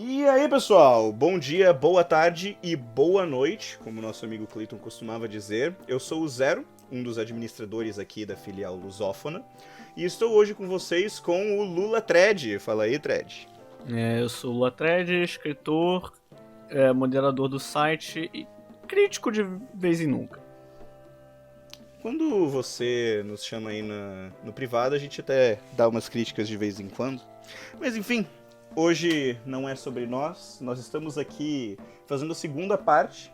E aí, pessoal, bom dia, boa tarde e boa noite, como nosso amigo Clayton costumava dizer. Eu sou o Zero, um dos administradores aqui da filial Lusófona, e estou hoje com vocês com o Lula Thread. Fala aí, Thread. Eu sou o Latred, escritor, moderador do site e crítico de vez em nunca. Quando você nos chama aí no privado, a gente até dá umas críticas de vez em quando. Mas enfim, hoje não é sobre nós estamos aqui fazendo a segunda parte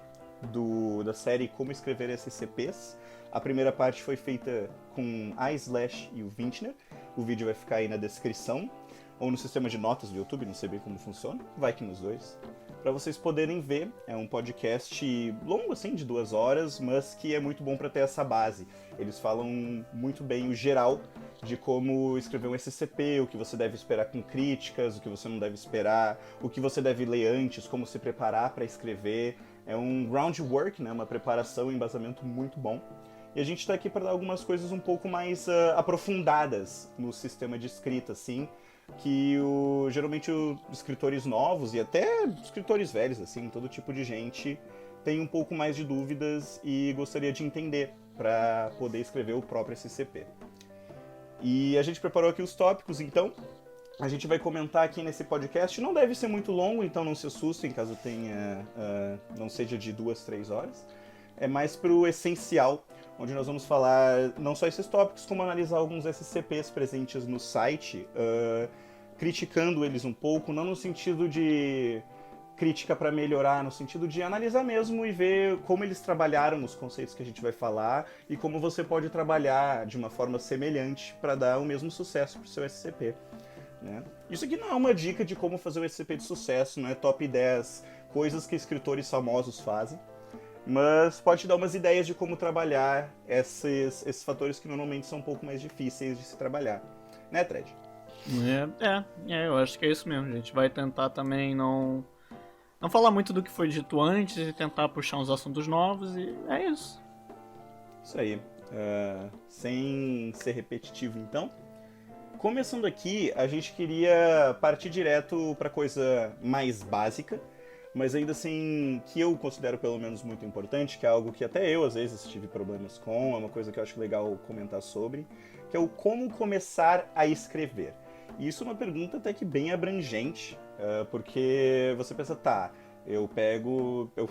da série Como Escrever SCPs. A primeira parte foi feita com a Slash e o Vintner. O vídeo vai ficar aí na descrição, ou no sistema de notas do YouTube, não sei bem como funciona, vai que nos dois. Para vocês poderem ver, é um podcast longo assim, de 2 horas, mas que é muito bom para ter essa base. Eles falam muito bem o geral de como escrever um SCP, o que você deve esperar com críticas, o que você não deve esperar, o que você deve ler antes, como se preparar para escrever. É um groundwork, né, uma preparação e embasamento muito bom. E a gente está aqui para dar algumas coisas um pouco mais aprofundadas no sistema de escrita, assim, que geralmente os escritores novos e até escritores velhos, assim, todo tipo de gente tem um pouco mais de dúvidas e gostaria de entender para poder escrever o próprio SCP. E a gente preparou aqui os tópicos, então a gente vai comentar aqui nesse podcast. Não deve ser muito longo, então não se assustem caso tenha não seja de 2, 3 horas. É mais pro essencial, onde nós vamos falar não só esses tópicos, como analisar alguns SCPs presentes no site, criticando eles um pouco, não no sentido de crítica para melhorar, no sentido de analisar mesmo e ver como eles trabalharam os conceitos que a gente vai falar e como você pode trabalhar de uma forma semelhante para dar o mesmo sucesso para o seu SCP. Né? Isso aqui não é uma dica de como fazer um SCP de sucesso, não é top 10 coisas que escritores famosos fazem, mas pode te dar umas ideias de como trabalhar esses fatores que normalmente são um pouco mais difíceis de se trabalhar. Né, Thread? Eu acho que é isso mesmo. A gente vai tentar também não falar muito do que foi dito antes e tentar puxar uns assuntos novos e é isso. Isso aí. Sem ser repetitivo, então. Começando aqui, a gente queria partir direto para coisa mais básica, mas ainda assim, que eu considero pelo menos muito importante, que é algo que até eu às vezes tive problemas com, é uma coisa que eu acho legal comentar sobre, que é o como começar a escrever. E isso é uma pergunta até que bem abrangente, porque você pensa, tá, eu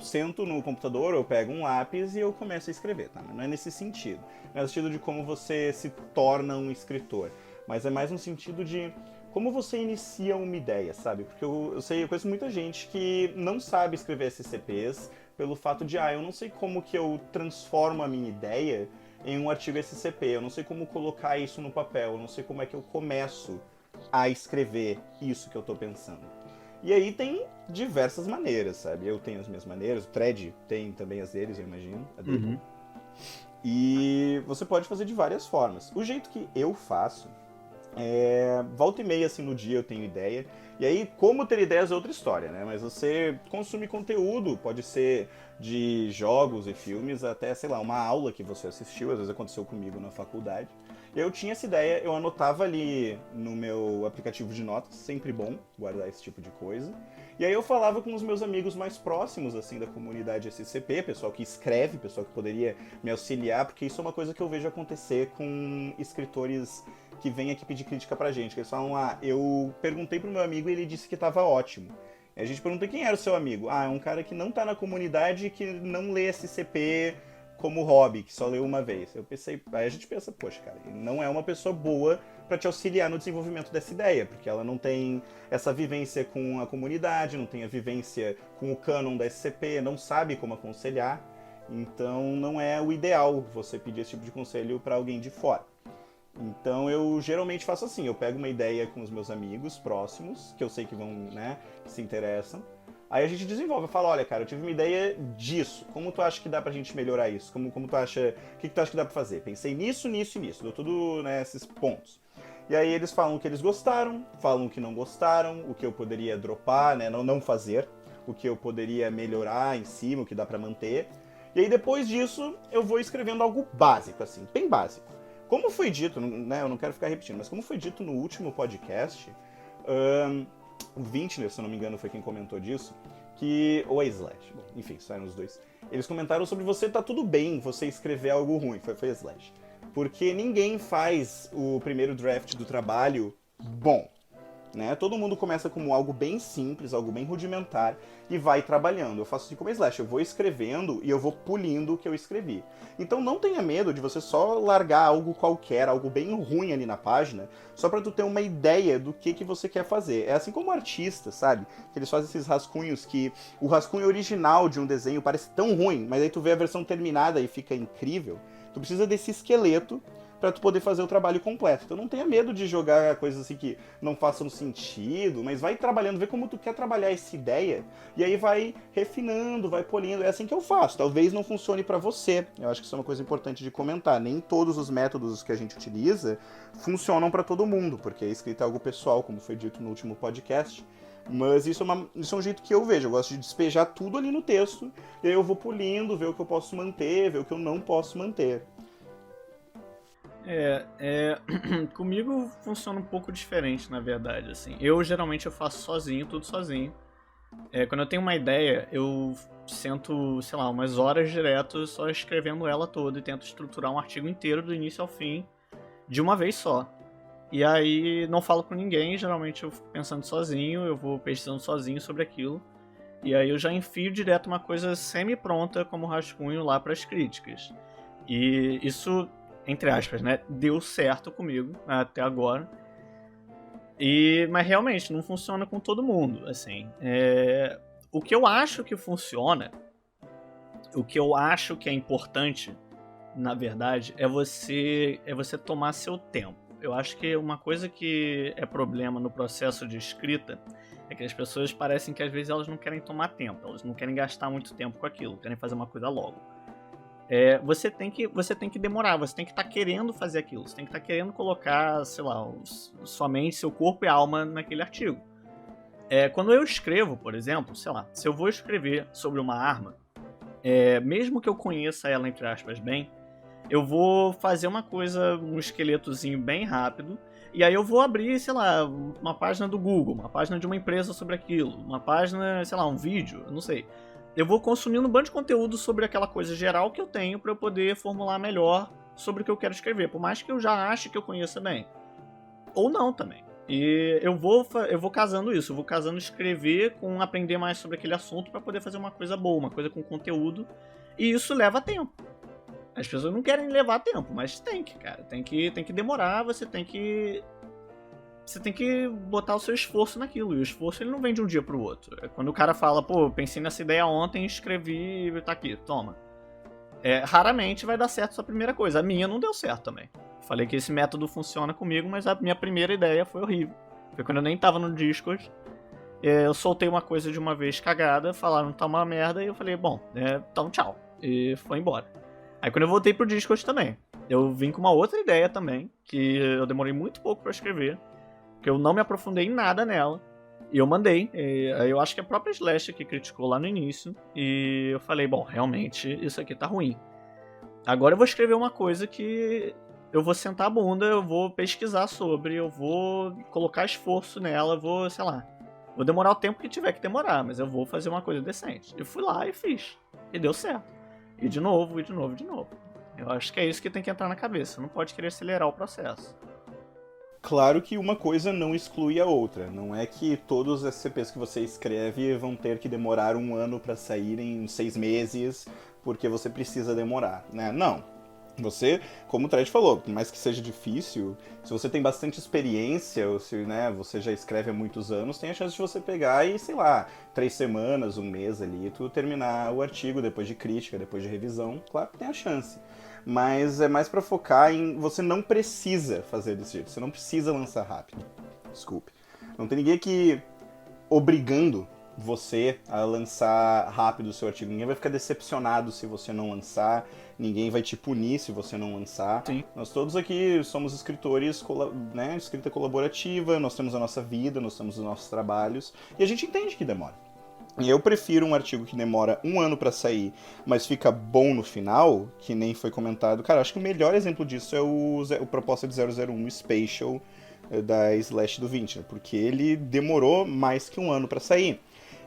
sento no computador, eu pego um lápis e eu começo a escrever, tá? Não é nesse sentido. Não é no sentido de como você se torna um escritor, mas é mais no sentido de como você inicia uma ideia, sabe? Porque eu conheço muita gente que não sabe escrever SCPs pelo fato de, eu não sei como que eu transformo a minha ideia em um artigo SCP, eu não sei como colocar isso no papel, eu não sei como é que eu começo a escrever isso que eu tô pensando. E aí tem diversas maneiras, sabe? Eu tenho as minhas maneiras, o Thread tem também as deles, eu imagino, a dele. Uhum. E você pode fazer de várias formas. O jeito que eu faço volta e meia, assim, no dia eu tenho ideia. E aí, como ter ideias é outra história, né? Mas você consome conteúdo, pode ser de jogos e filmes, até, sei lá, uma aula que você assistiu, às vezes aconteceu comigo na faculdade. E eu tinha essa ideia, eu anotava ali no meu aplicativo de notas, sempre bom guardar esse tipo de coisa. E aí eu falava com os meus amigos mais próximos, assim, da comunidade SCP, pessoal que escreve, pessoal que poderia me auxiliar, porque isso é uma coisa que eu vejo acontecer com escritores que vêm aqui pedir crítica pra gente. Que eles falam, eu perguntei pro meu amigo e ele disse que tava ótimo. E a gente pergunta quem era o seu amigo. É um cara que não tá na comunidade e que não lê SCP como hobby, que só leu uma vez. Aí a gente pensa, poxa, cara, ele não é uma pessoa boa para te auxiliar no desenvolvimento dessa ideia, porque ela não tem essa vivência com a comunidade, não tem a vivência com o canon da SCP, não sabe como aconselhar, então não é o ideal você pedir esse tipo de conselho para alguém de fora. Então eu geralmente faço assim, eu pego uma ideia com os meus amigos próximos, que eu sei que vão, né, que se interessam, aí a gente desenvolve, eu falo, olha, cara, eu tive uma ideia disso, como tu acha que dá pra gente melhorar isso? Como tu acha, o que tu acha que dá pra fazer? Pensei nisso, nisso e nisso, deu tudo, né, esses pontos. E aí eles falam o que eles gostaram, falam o que não gostaram, o que eu poderia dropar, né, não fazer, o que eu poderia melhorar em cima, o que dá pra manter. E aí depois disso eu vou escrevendo algo básico, assim, bem básico. Como foi dito, né, eu não quero ficar repetindo, mas como foi dito no último podcast, o Vintner, se eu não me engano, foi quem comentou disso, que... ou a Slash, bom, enfim, saíram os dois. Eles comentaram sobre tá tudo bem você escrever algo ruim, foi a Slash. Porque ninguém faz o primeiro draft do trabalho bom. Né? Todo mundo começa como algo bem simples, algo bem rudimentar e vai trabalhando. Eu faço assim como a Slash, eu vou escrevendo e eu vou polindo o que eu escrevi. Então não tenha medo de você só largar algo qualquer, algo bem ruim ali na página, só pra tu ter uma ideia do que você quer fazer. É assim como artista, sabe? Que eles fazem esses rascunhos que o rascunho original de um desenho parece tão ruim, mas aí tu vê a versão terminada e fica incrível. Tu precisa desse esqueleto pra tu poder fazer o trabalho completo. Então não tenha medo de jogar coisas assim que não façam sentido, mas vai trabalhando, vê como tu quer trabalhar essa ideia, e aí vai refinando, vai polindo. É assim que eu faço. Talvez não funcione pra você. Eu acho que isso é uma coisa importante de comentar. Nem todos os métodos que a gente utiliza funcionam pra todo mundo, porque a escrita é algo pessoal, como foi dito no último podcast. Mas isso é um jeito que eu vejo. Eu gosto de despejar tudo ali no texto, e aí eu vou polindo, ver o que eu posso manter, ver o que eu não posso manter. Comigo funciona um pouco diferente, na verdade, assim. Eu geralmente faço sozinho, tudo sozinho. Quando eu tenho uma ideia, eu sento, sei lá, umas horas direto só escrevendo ela toda e tento estruturar um artigo inteiro do início ao fim de uma vez só. E aí não falo com ninguém, geralmente eu fico pensando sozinho, eu vou pesquisando sozinho sobre aquilo. E aí eu já enfio direto uma coisa semi-pronta como rascunho lá para as críticas. E isso, entre aspas, né, deu certo comigo até agora. Mas realmente não funciona com todo mundo, assim. O que eu acho que funciona, o que eu acho que é importante, na verdade, é você tomar seu tempo. Eu acho que uma coisa que é problema no processo de escrita é que as pessoas parecem que às vezes elas não querem tomar tempo, elas não querem gastar muito tempo com aquilo, querem fazer uma coisa logo. Você tem que demorar, você tem que estar querendo fazer aquilo, você tem que estar querendo colocar, sei lá, sua mente, seu corpo e alma naquele artigo. Quando eu escrevo, por exemplo, sei lá, se eu vou escrever sobre uma arma, mesmo que eu conheça ela, entre aspas, bem, eu vou fazer uma coisa, um esqueletozinho bem rápido, e aí eu vou abrir, sei lá, uma página do Google, uma página de uma empresa sobre aquilo, uma página, sei lá, um vídeo, eu não sei. Eu vou consumindo um bando de conteúdo sobre aquela coisa geral que eu tenho para eu poder formular melhor sobre o que eu quero escrever, por mais que eu já ache que eu conheça bem. Ou não também. E eu vou casando isso, eu vou casando escrever com aprender mais sobre aquele assunto para poder fazer uma coisa boa, uma coisa com conteúdo, e isso leva tempo. As pessoas não querem levar tempo, mas tem que, cara. Tem que demorar, você tem que botar o seu esforço naquilo. E o esforço ele não vem de um dia pro outro. Quando o cara fala, pô, pensei nessa ideia ontem, escrevi e tá aqui, toma. Raramente vai dar certo a sua primeira coisa. A minha não deu certo também. Falei que esse método funciona comigo, mas a minha primeira ideia foi horrível. Foi quando eu nem tava no Discord. Eu soltei uma coisa de uma vez cagada, falaram tá uma merda, e eu falei, bom, então tchau. E foi embora. Aí quando eu voltei pro Discord também, eu vim com uma outra ideia também, que eu demorei muito pouco pra escrever, que eu não me aprofundei em nada nela, e eu mandei. Aí eu acho que a própria Slash que criticou lá no início, e eu falei, bom, realmente isso aqui tá ruim. Agora eu vou escrever uma coisa que eu vou sentar a bunda, eu vou pesquisar sobre, eu vou colocar esforço nela, vou, sei lá, vou demorar o tempo que tiver que demorar, mas eu vou fazer uma coisa decente. Eu fui lá e fiz, e deu certo. E de novo, e de novo, e de novo. Eu acho que é isso que tem que entrar na cabeça. Não pode querer acelerar o processo. Claro que uma coisa não exclui a outra. Não é que todos os SCPs que você escreve vão ter que demorar 1 ano para saírem 6 meses, porque você precisa demorar, né? Não. Você, como o Thread falou, por mais que seja difícil, se você tem bastante experiência, ou se você já escreve há muitos anos, tem a chance de você pegar e, sei lá, 3 semanas, 1 mês ali, tu terminar o artigo depois de crítica, depois de revisão. Claro que tem a chance. Mas é mais pra focar em... Você não precisa fazer desse jeito, você não precisa lançar rápido. Desculpe. Não tem ninguém aqui obrigando você a lançar rápido o seu artigo. Ninguém vai ficar decepcionado se você não lançar, ninguém vai te punir se você não lançar. Sim. Nós todos aqui somos escritores, né, escrita colaborativa, nós temos a nossa vida, nós temos os nossos trabalhos, e a gente entende que demora. E eu prefiro um artigo que demora 1 ano pra sair, mas fica bom no final, que nem foi comentado. Cara, acho que o melhor exemplo disso é o Proposta de 001 Spatial, da Slash do 20, né? Porque ele demorou mais que um ano pra sair.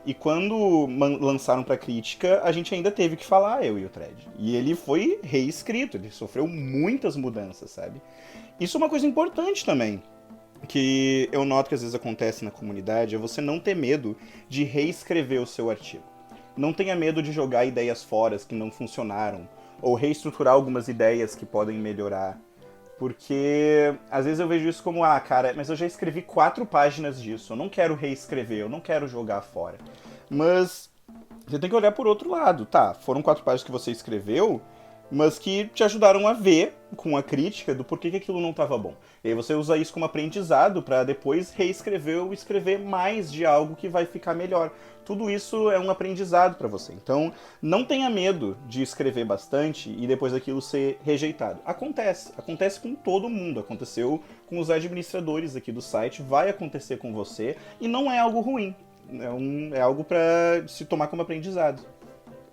E quando lançaram pra crítica, a gente ainda teve que falar, eu e o Thread. E ele foi reescrito, ele sofreu muitas mudanças, sabe? Isso é uma coisa importante também, que eu noto que às vezes acontece na comunidade, é você não ter medo de reescrever o seu artigo. Não tenha medo de jogar ideias fora que não funcionaram, ou reestruturar algumas ideias que podem melhorar. Porque às vezes eu vejo isso como, cara, mas eu já escrevi 4 páginas disso, eu não quero reescrever, eu não quero jogar fora. Mas você tem que olhar por outro lado, tá? Foram 4 páginas que você escreveu, mas que te ajudaram a ver, com a crítica, do porquê que aquilo não estava bom. E aí você usa isso como aprendizado para depois reescrever ou escrever mais de algo que vai ficar melhor. Tudo isso é um aprendizado para você. Então, não tenha medo de escrever bastante e depois aquilo ser rejeitado. Acontece com todo mundo. Aconteceu com os administradores aqui do site, vai acontecer com você e não é algo ruim. É algo para se tomar como aprendizado.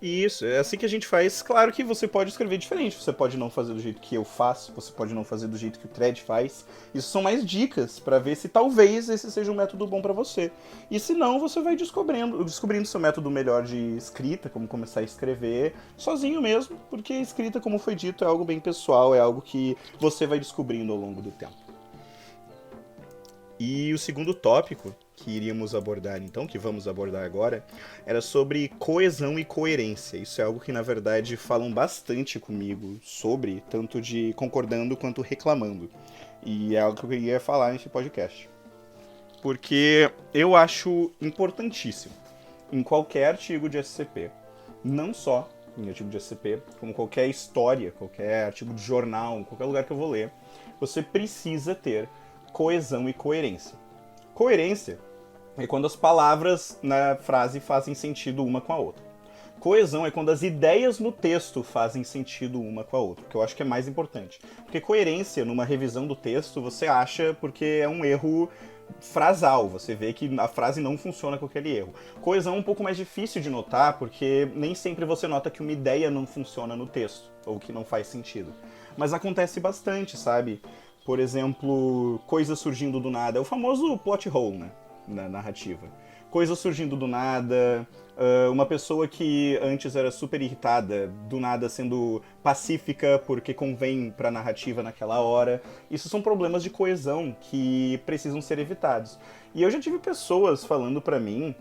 Isso, é assim que a gente faz. Claro que você pode escrever diferente, você pode não fazer do jeito que eu faço, você pode não fazer do jeito que o Thread faz. Isso são mais dicas para ver se talvez esse seja um método bom para você. E se não, você vai descobrindo seu método melhor de escrita, como começar a escrever sozinho mesmo, porque a escrita, como foi dito, é algo bem pessoal, é algo que você vai descobrindo ao longo do tempo. E o segundo tópico que iríamos abordar então, que vamos abordar agora, era sobre coesão e coerência. Isso é algo que, na verdade, falam bastante comigo sobre, tanto de concordando quanto reclamando. E é algo que eu queria falar nesse podcast. Porque eu acho importantíssimo, em qualquer artigo de SCP, não só em artigo de SCP, como qualquer história, qualquer artigo de jornal, qualquer lugar que eu vou ler, você precisa ter coesão e coerência. Coerência é quando as palavras na frase fazem sentido uma com a outra. Coesão é quando as ideias no texto fazem sentido uma com a outra, que eu acho que é mais importante. Porque coerência, numa revisão do texto, você acha porque é um erro frasal, você vê que a frase não funciona com aquele erro. Coesão é um pouco mais difícil de notar, porque nem sempre você nota que uma ideia não funciona no texto, ou que não faz sentido. Mas acontece bastante, sabe? Por exemplo, coisas surgindo do nada. É o famoso plot hole, né? Na narrativa. Coisas surgindo do nada, uma pessoa que antes era super irritada, do nada sendo pacífica porque convém pra narrativa naquela hora. Isso são problemas de coesão que precisam ser evitados. E eu já tive pessoas falando pra mim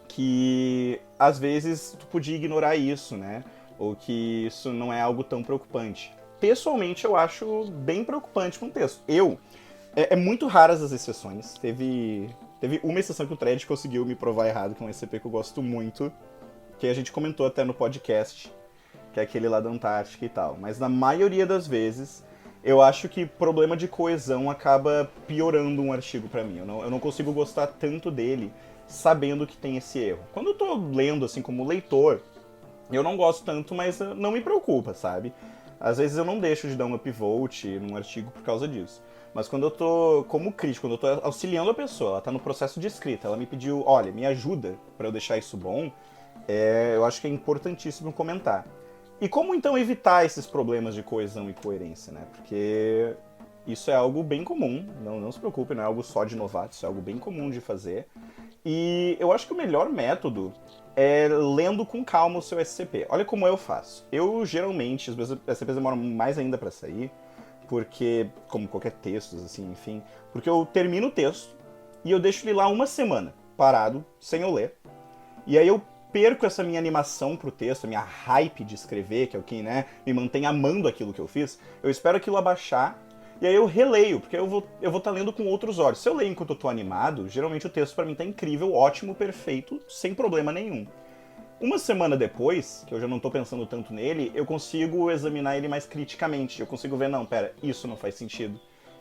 que às vezes tu podia ignorar isso, né? Ou que isso não é algo tão preocupante. Pessoalmente, eu acho bem preocupante com o texto. É muito raras as exceções. Teve uma exceção que o Thread conseguiu me provar errado, que é um SCP que eu gosto muito, que a gente comentou até no podcast, que é aquele lá da Antártica e tal. Mas na maioria das vezes, eu acho que problema de coesão acaba piorando um artigo pra mim. Eu não consigo gostar tanto dele sabendo que tem esse erro. Quando eu tô lendo, assim, como leitor, eu não gosto tanto, mas não me preocupa, sabe? Às vezes eu não deixo de dar um upvote num artigo por causa disso. Mas quando eu tô, como crítico, quando eu tô auxiliando a pessoa, ela tá no processo de escrita, ela me pediu, olha, me ajuda pra eu deixar isso bom, eu acho que é importantíssimo comentar. E como então evitar esses problemas de coesão e coerência, né? Porque isso é algo bem comum, não se preocupe, não é algo só de novato, isso é algo bem comum de fazer. E eu acho que o melhor método é lendo com calma o seu SCP. Olha como eu faço. Eu, geralmente, os meus SCPs demoram mais ainda pra sair, porque, como qualquer texto, assim, enfim, porque eu termino o texto e eu deixo ele lá uma semana, parado, sem eu ler. E aí eu perco essa minha animação pro texto, a minha hype de escrever, que é o que, né, me mantém amando aquilo que eu fiz. Eu espero aquilo abaixar, e aí eu releio, porque eu vou estar lendo com outros olhos. Se eu leio enquanto eu tô animado, geralmente o texto pra mim tá incrível, ótimo, perfeito, sem problema nenhum. Uma semana depois, que eu já não tô pensando tanto nele, eu consigo examinar ele mais criticamente. Eu consigo ver, não, pera, isso não faz sentido.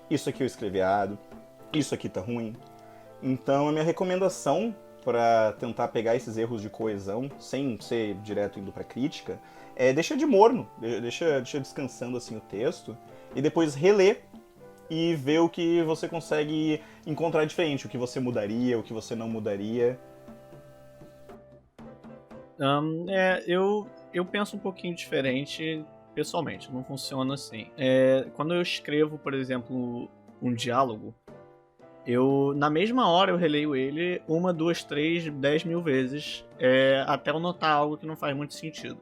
Isso aqui eu escrevi errado. Isso aqui tá ruim. Então a minha recomendação para tentar pegar esses erros de coesão, sem ser direto indo pra crítica, é deixa de morno. Deixa descansando assim o texto. E depois reler e ver o que você consegue encontrar diferente. O que você mudaria, o que você não mudaria. Eu penso um pouquinho diferente pessoalmente, não funciona assim. Quando eu escrevo, por exemplo, um diálogo, Na mesma hora eu releio ele 1, 2, 3, 10 mil vezes, até eu notar algo que não faz muito sentido.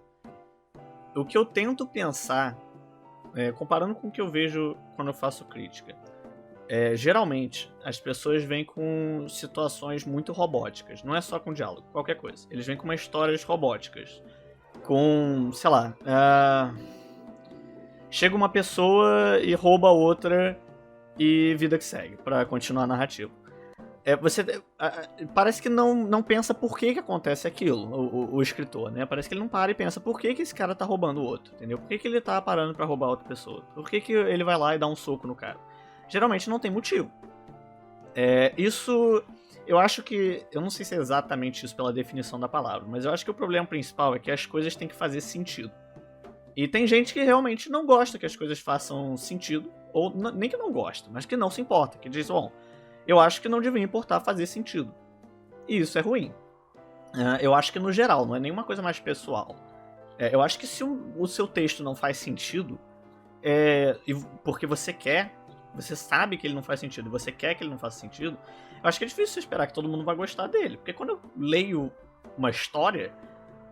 O que eu tento pensar, comparando com o que eu vejo quando eu faço crítica, geralmente as pessoas vêm com situações muito robóticas, não é só com diálogo, qualquer coisa. Eles vêm com umas histórias robóticas, com, sei lá, chega uma pessoa e rouba outra e vida que segue, pra continuar a narrativa. Parece que não pensa por que acontece aquilo, o escritor, né? Parece que ele não para e pensa por que esse cara tá roubando o outro, entendeu? Por que ele tá parando pra roubar outra pessoa? Por que ele vai lá e dá um soco no cara? Geralmente não tem motivo. Isso, eu acho que, eu não sei se é exatamente isso pela definição da palavra, mas eu acho que o problema principal é que as coisas têm que fazer sentido. E tem gente que realmente não gosta que as coisas façam sentido, ou nem que não gosta, mas que não se importa, que diz, bom, eu acho que não devia importar fazer sentido. E isso é ruim. Eu acho que no geral, não é nenhuma coisa mais pessoal. Eu acho que se o seu texto não faz sentido, porque você sabe que ele não faz sentido, e você quer que ele não faça sentido, eu acho que é difícil esperar que todo mundo vai gostar dele. Porque quando eu leio uma história,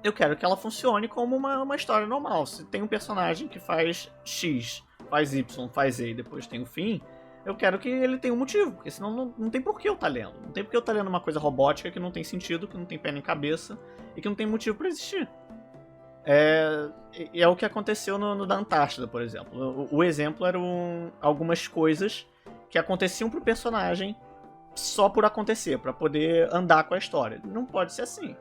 eu quero que ela funcione como uma história normal. Se tem um personagem que faz X, faz Y, faz Z e depois tem o fim, eu quero que ele tenha um motivo, porque senão não tem por que eu estar lendo. Não tem por que eu estar lendo uma coisa robótica que não tem sentido, que não tem pé nem cabeça e que não tem motivo pra existir. É o que aconteceu no da Antártida, por exemplo. O exemplo eram algumas coisas que aconteciam pro personagem só por acontecer, pra poder andar com a história. Não pode ser assim.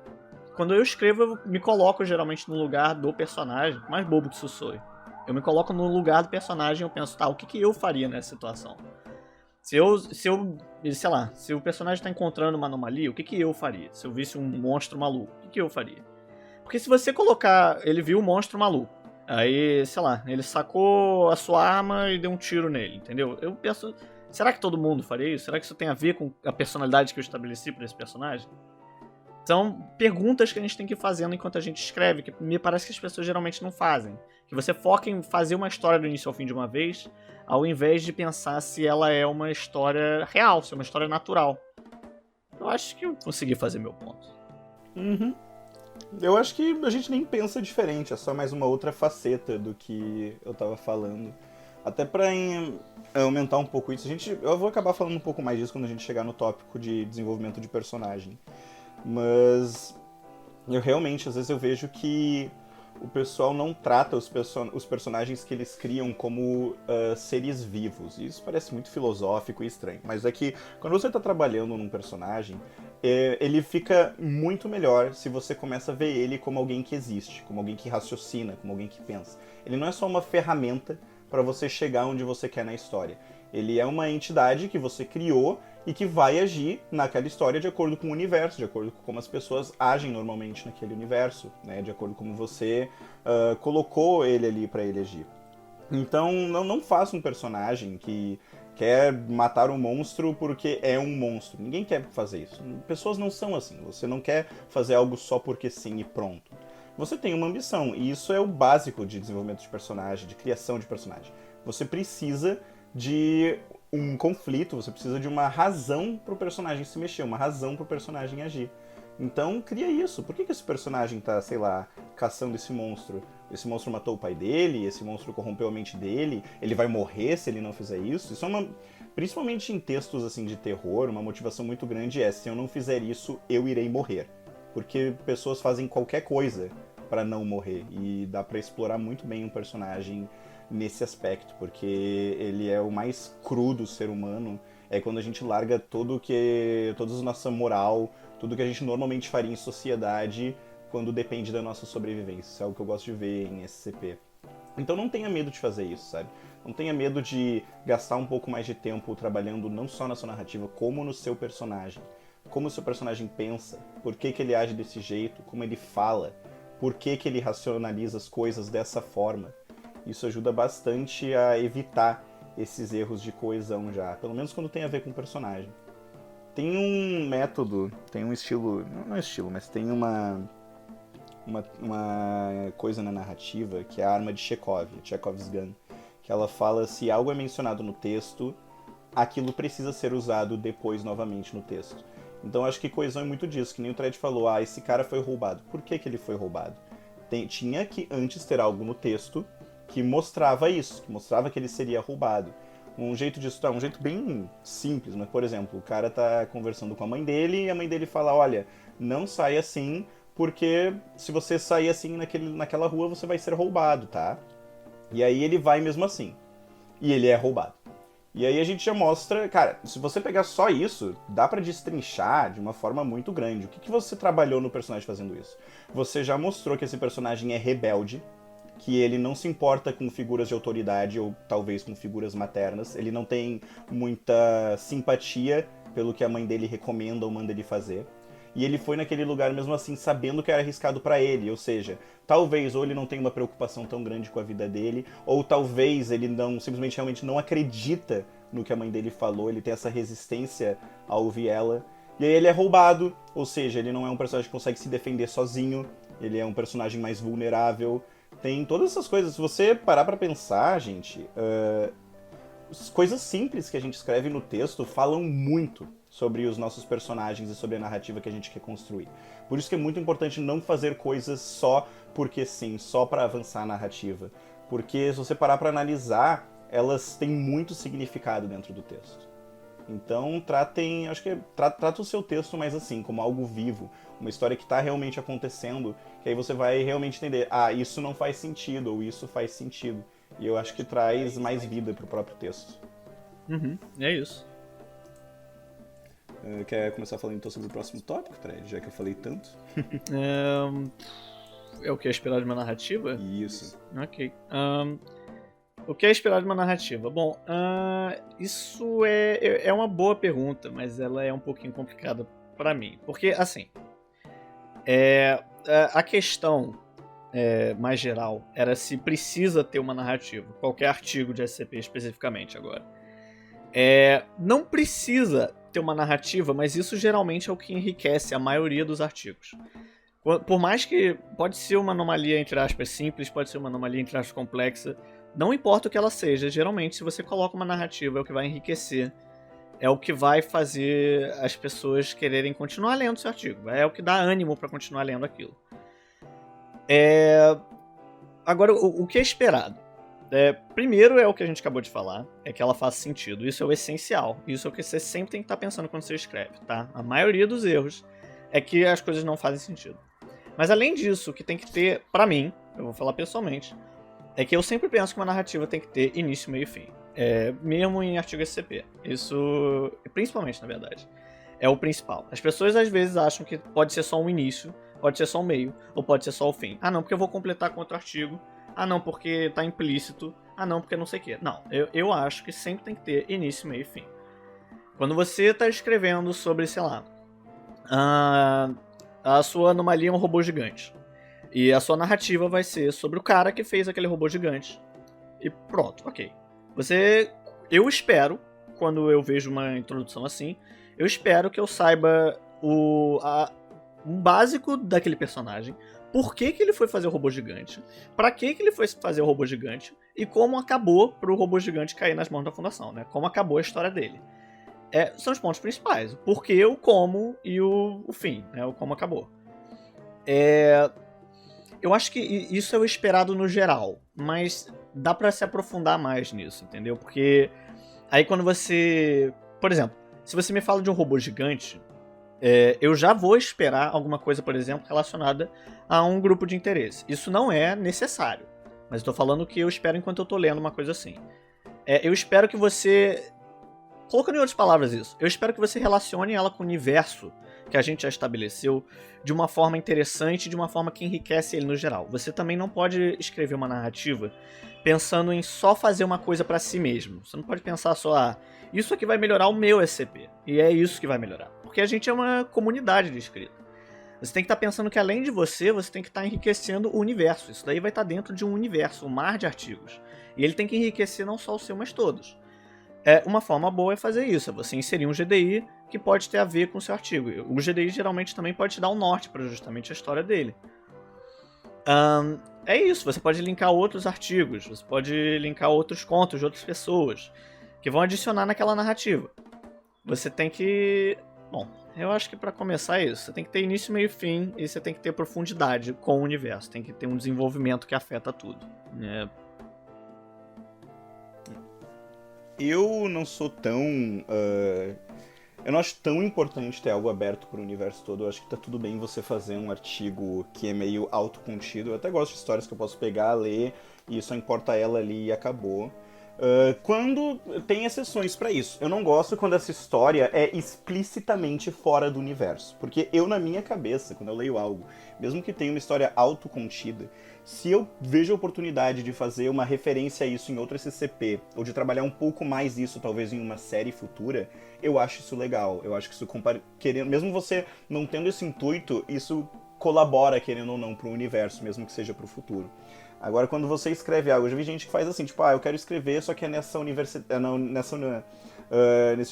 Quando eu escrevo, eu me coloco geralmente no lugar do personagem, por mais bobo que isso soe. Eu me coloco no lugar do personagem e eu penso, tá, o que eu faria nessa situação? Se o personagem tá encontrando uma anomalia, o que eu faria? Se eu visse um monstro maluco, o que eu faria? Porque se você colocar, ele viu um monstro maluco, aí, sei lá, ele sacou a sua arma e deu um tiro nele, entendeu? Eu penso, será que todo mundo faria isso? Será que isso tem a ver com a personalidade que eu estabeleci pra esse personagem? São perguntas que a gente tem que ir fazendo enquanto a gente escreve, que me parece que as pessoas geralmente não fazem. Que você foca em fazer uma história do início ao fim de uma vez, ao invés de pensar se ela é uma história real, se é uma história natural. Eu acho que eu consegui fazer meu ponto. Uhum. Eu acho que a gente nem pensa diferente, é só mais uma outra faceta do que eu tava falando. Até pra aumentar um pouco isso, eu vou acabar falando um pouco mais disso quando a gente chegar no tópico de desenvolvimento de personagem. Mas eu realmente, às vezes eu vejo que o pessoal não trata os personagens que eles criam como seres vivos. E isso parece muito filosófico e estranho. Mas é que quando você está trabalhando num personagem, ele fica muito melhor se você começa a ver ele como alguém que existe, como alguém que raciocina, como alguém que pensa. Ele não é só uma ferramenta para você chegar onde você quer na história. Ele é uma entidade que você criou e que vai agir naquela história de acordo com o universo, de acordo com como as pessoas agem normalmente naquele universo, né? De acordo com como você colocou ele ali para ele agir. Então, não faça um personagem que quer matar um monstro porque é um monstro. Ninguém quer fazer isso. Pessoas não são assim. Você não quer fazer algo só porque sim e pronto. Você tem uma ambição, e isso é o básico de desenvolvimento de personagem, de criação de personagem. Você precisa de um conflito, você precisa de uma razão pro personagem se mexer, uma razão pro personagem agir. Então, cria isso. Por que esse personagem tá, sei lá, caçando esse monstro? Esse monstro matou o pai dele? Esse monstro corrompeu a mente dele? Ele vai morrer se ele não fizer isso? Isso é uma... Principalmente em textos assim de terror, uma motivação muito grande é: se eu não fizer isso, eu irei morrer. Porque pessoas fazem qualquer coisa pra não morrer. E dá pra explorar muito bem um personagem nesse aspecto, porque ele é o mais cru do ser humano. É quando a gente larga toda a nossa moral, tudo que a gente normalmente faria em sociedade quando depende da nossa sobrevivência. Isso é algo que eu gosto de ver em SCP. Então não tenha medo de fazer isso, sabe? Não tenha medo de gastar um pouco mais de tempo trabalhando não só na sua narrativa, como no seu personagem. Como o seu personagem pensa, por que ele age desse jeito, como ele fala, por que ele racionaliza as coisas dessa forma. Isso ajuda bastante a evitar esses erros de coesão já, pelo menos quando tem a ver com o personagem. Tem um método, tem um estilo, não é estilo, mas tem uma coisa na narrativa que é a arma de Chekhov, Chekhov's Gun, que ela fala: se algo é mencionado no texto, aquilo precisa ser usado depois novamente no texto. Então acho que coesão é muito disso, que nem o Thread falou, esse cara foi roubado. Por que ele foi roubado? Tinha que antes ter algo no texto que mostrava isso, que mostrava que ele seria roubado. Um jeito disso, um jeito bem simples, mas por exemplo, o cara tá conversando com a mãe dele e a mãe dele fala, olha, não sai assim, porque se você sair assim naquela rua você vai ser roubado, tá? E aí ele vai mesmo assim. E ele é roubado. E aí a gente já mostra, cara, se você pegar só isso, dá pra destrinchar de uma forma muito grande. O que você trabalhou no personagem fazendo isso? Você já mostrou que esse personagem é rebelde, que ele não se importa com figuras de autoridade ou talvez com figuras maternas. Ele não tem muita simpatia pelo que a mãe dele recomenda ou manda ele fazer. E ele foi naquele lugar mesmo assim, sabendo que era arriscado pra ele. Ou seja, talvez ou ele não tenha uma preocupação tão grande com a vida dele, ou talvez ele não simplesmente realmente não acredita no que a mãe dele falou, ele tem essa resistência a ouvir ela. E aí ele é roubado, ou seja, ele não é um personagem que consegue se defender sozinho, ele é um personagem mais vulnerável. Tem todas essas coisas. Se você parar pra pensar, gente, coisas simples que a gente escreve no texto falam muito sobre os nossos personagens e sobre a narrativa que a gente quer construir. Por isso que é muito importante não fazer coisas só porque sim, só pra avançar a narrativa. Porque se você parar pra analisar, elas têm muito significado dentro do texto. Então trata o seu texto mais assim, como algo vivo, uma história que tá realmente acontecendo, que aí você vai realmente entender, isso não faz sentido, ou isso faz sentido. E eu acho que traz mais vida pro próprio texto. É isso. Quer começar falando então sobre o próximo tópico, Fred? Já que eu falei tanto. É o que é esperado de uma narrativa? Isso. Ok. O que é esperado de uma narrativa? Bom, isso é uma boa pergunta, mas ela é um pouquinho complicada pra mim. Porque, assim, a questão mais geral era se precisa ter uma narrativa. Qualquer artigo de SCP especificamente agora. Não precisa ter uma narrativa, mas isso geralmente é o que enriquece a maioria dos artigos. Por mais que pode ser uma anomalia, entre aspas, simples, pode ser uma anomalia, entre aspas, complexa, não importa o que ela seja, geralmente se você coloca uma narrativa é o que vai enriquecer, é o que vai fazer as pessoas quererem continuar lendo seu artigo, é o que dá ânimo para continuar lendo aquilo. Agora, o que é esperado? Primeiro é o que a gente acabou de falar, é que ela faça sentido. Isso é o essencial. Isso é o que você sempre tem que estar pensando quando você escreve, tá? A maioria dos erros é que as coisas não fazem sentido. Mas além disso, o que tem que ter, pra mim, eu vou falar pessoalmente, é que eu sempre penso que uma narrativa tem que ter início, meio e fim. Mesmo em artigo SCP. Isso, principalmente, na verdade, é o principal. As pessoas às vezes acham que pode ser só um início, pode ser só um meio, ou pode ser só o fim. Não, porque eu vou completar com outro artigo. Não, porque tá implícito. Não, porque não sei o quê. Não, eu acho que sempre tem que ter início, meio e fim. Quando você tá escrevendo sobre, sei lá, a sua anomalia é um robô gigante. E a sua narrativa vai ser sobre o cara que fez aquele robô gigante. E pronto, ok. Eu espero, quando eu vejo uma introdução assim, eu espero que eu saiba um básico daquele personagem. Por que ele foi fazer o robô gigante? Pra que ele foi fazer o robô gigante? E como acabou pro robô gigante cair nas mãos da fundação, né? Como acabou a história dele. São os pontos principais. O porquê, o como e o fim, né? O como acabou. Eu acho que isso é o esperado no geral, mas dá pra se aprofundar mais nisso, entendeu? Porque aí quando você... Por exemplo, se você me fala de um robô gigante, eu já vou esperar alguma coisa, por exemplo, relacionada a um grupo de interesse. Isso não é necessário, mas eu tô falando o que eu espero enquanto eu tô lendo uma coisa assim. Eu espero que você... Colocando em outras palavras isso, eu espero que você relacione ela com o universo que a gente já estabeleceu de uma forma interessante, de uma forma que enriquece ele no geral. Você também não pode escrever uma narrativa pensando em só fazer uma coisa pra si mesmo. Você não pode pensar só, isso aqui vai melhorar o meu SCP, e é isso que vai melhorar. Porque a gente é uma comunidade de escrita. Você tem que estar pensando que além de você tem que estar enriquecendo o universo. Isso daí vai estar dentro de um universo, um mar de artigos. E ele tem que enriquecer não só o seu, mas todos. Uma forma boa é fazer isso, é você inserir um GDI que pode ter a ver com o seu artigo. O GDI geralmente também pode te dar um norte para justamente a história dele. É isso, você pode linkar outros artigos, você pode linkar outros contos de outras pessoas. que vão adicionar naquela narrativa. Você tem que... Bom, eu acho que pra começar é isso. Você tem que ter início, meio e fim, e você tem que ter profundidade com o universo. Tem que ter um desenvolvimento que afeta tudo. Eu não sou tão... eu não acho tão importante ter algo aberto pro universo todo. Eu acho que tá tudo bem você fazer um artigo que é meio autocontido. Eu até gosto de histórias que eu posso pegar, ler, e só importa ela ali e acabou. Quando tem exceções pra isso. Eu não gosto quando essa história é explicitamente fora do universo. Porque eu, na minha cabeça, quando eu leio algo, mesmo que tenha uma história autocontida, se eu vejo a oportunidade de fazer uma referência a isso em outro SCP, ou de trabalhar um pouco mais isso, talvez em uma série futura, eu acho isso legal. Eu acho que isso, querendo, mesmo você não tendo esse intuito, isso colabora, querendo ou não, pro universo, mesmo que seja pro futuro. Agora, quando você escreve algo, eu já vi gente que faz assim, tipo, eu quero escrever, só que é nesse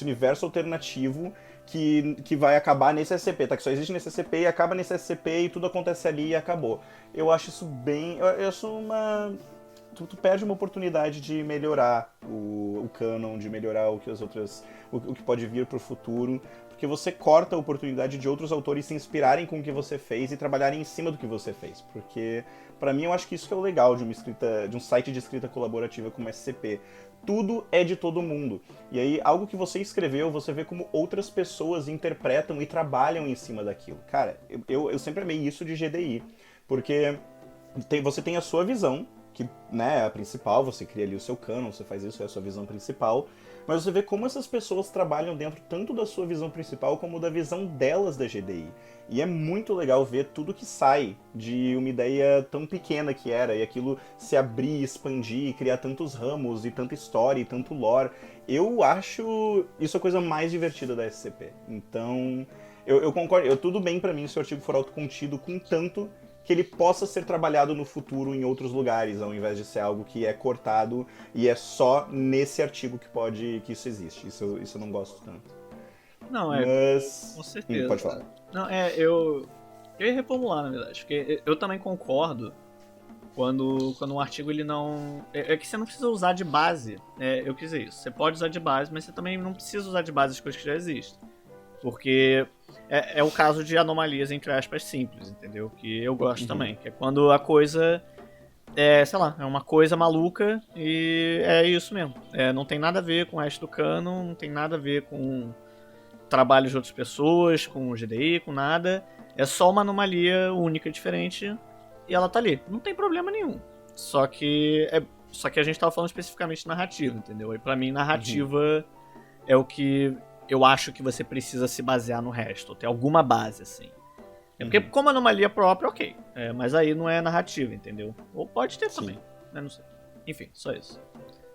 universo alternativo que vai acabar nesse SCP, tá? Que só existe nesse SCP e acaba nesse SCP e tudo acontece ali e acabou. Eu acho isso bem... Eu acho uma... Tu perde uma oportunidade de melhorar o canon, de melhorar o que as outras... o que pode vir pro futuro, porque você corta a oportunidade de outros autores se inspirarem com o que você fez e trabalharem em cima do que você fez. Porque, pra mim, eu acho que isso que é o legal de um site de escrita colaborativa como SCP. Tudo é de todo mundo. E aí, algo que você escreveu, você vê como outras pessoas interpretam e trabalham em cima daquilo. Cara, eu sempre amei isso de GDI. Porque você tem a sua visão, que, né, é a principal, você cria ali o seu canon, você faz isso, é a sua visão principal, mas você vê como essas pessoas trabalham dentro tanto da sua visão principal como da visão delas da GDI. E é muito legal ver tudo que sai de uma ideia tão pequena que era, e aquilo se abrir, expandir, criar tantos ramos, e tanta história, e tanto lore. Eu acho isso a coisa mais divertida da SCP. Então, eu concordo, tudo bem pra mim se o artigo for autocontido, contanto que ele possa ser trabalhado no futuro em outros lugares, ao invés de ser algo que é cortado e é só nesse artigo que isso existe. Isso eu não gosto tanto. Não, Mas... com certeza. Pode falar. Não, eu ia reformular, na verdade, porque eu também concordo quando um artigo ele não... É que você não precisa usar de base, eu quis dizer isso. Você pode usar de base, mas você também não precisa usar de base as coisas que já existem. Porque é o caso de anomalias, entre aspas, simples, entendeu? Que eu gosto também. Que é quando a coisa sei lá, é uma coisa maluca e é isso mesmo. Não tem nada a ver com o resto do canon, não tem nada a ver com trabalho de outras pessoas, com o GDI, com nada. É só uma anomalia única, diferente, e ela tá ali. Não tem problema nenhum. Só que a gente tava falando especificamente de narrativa, entendeu? E pra mim, narrativa é o que eu acho que você precisa se basear no resto, ter alguma base, assim. Porque como anomalia própria, ok. Mas aí não é narrativa, entendeu? Ou pode ter também, né? Não sei. Enfim, só isso.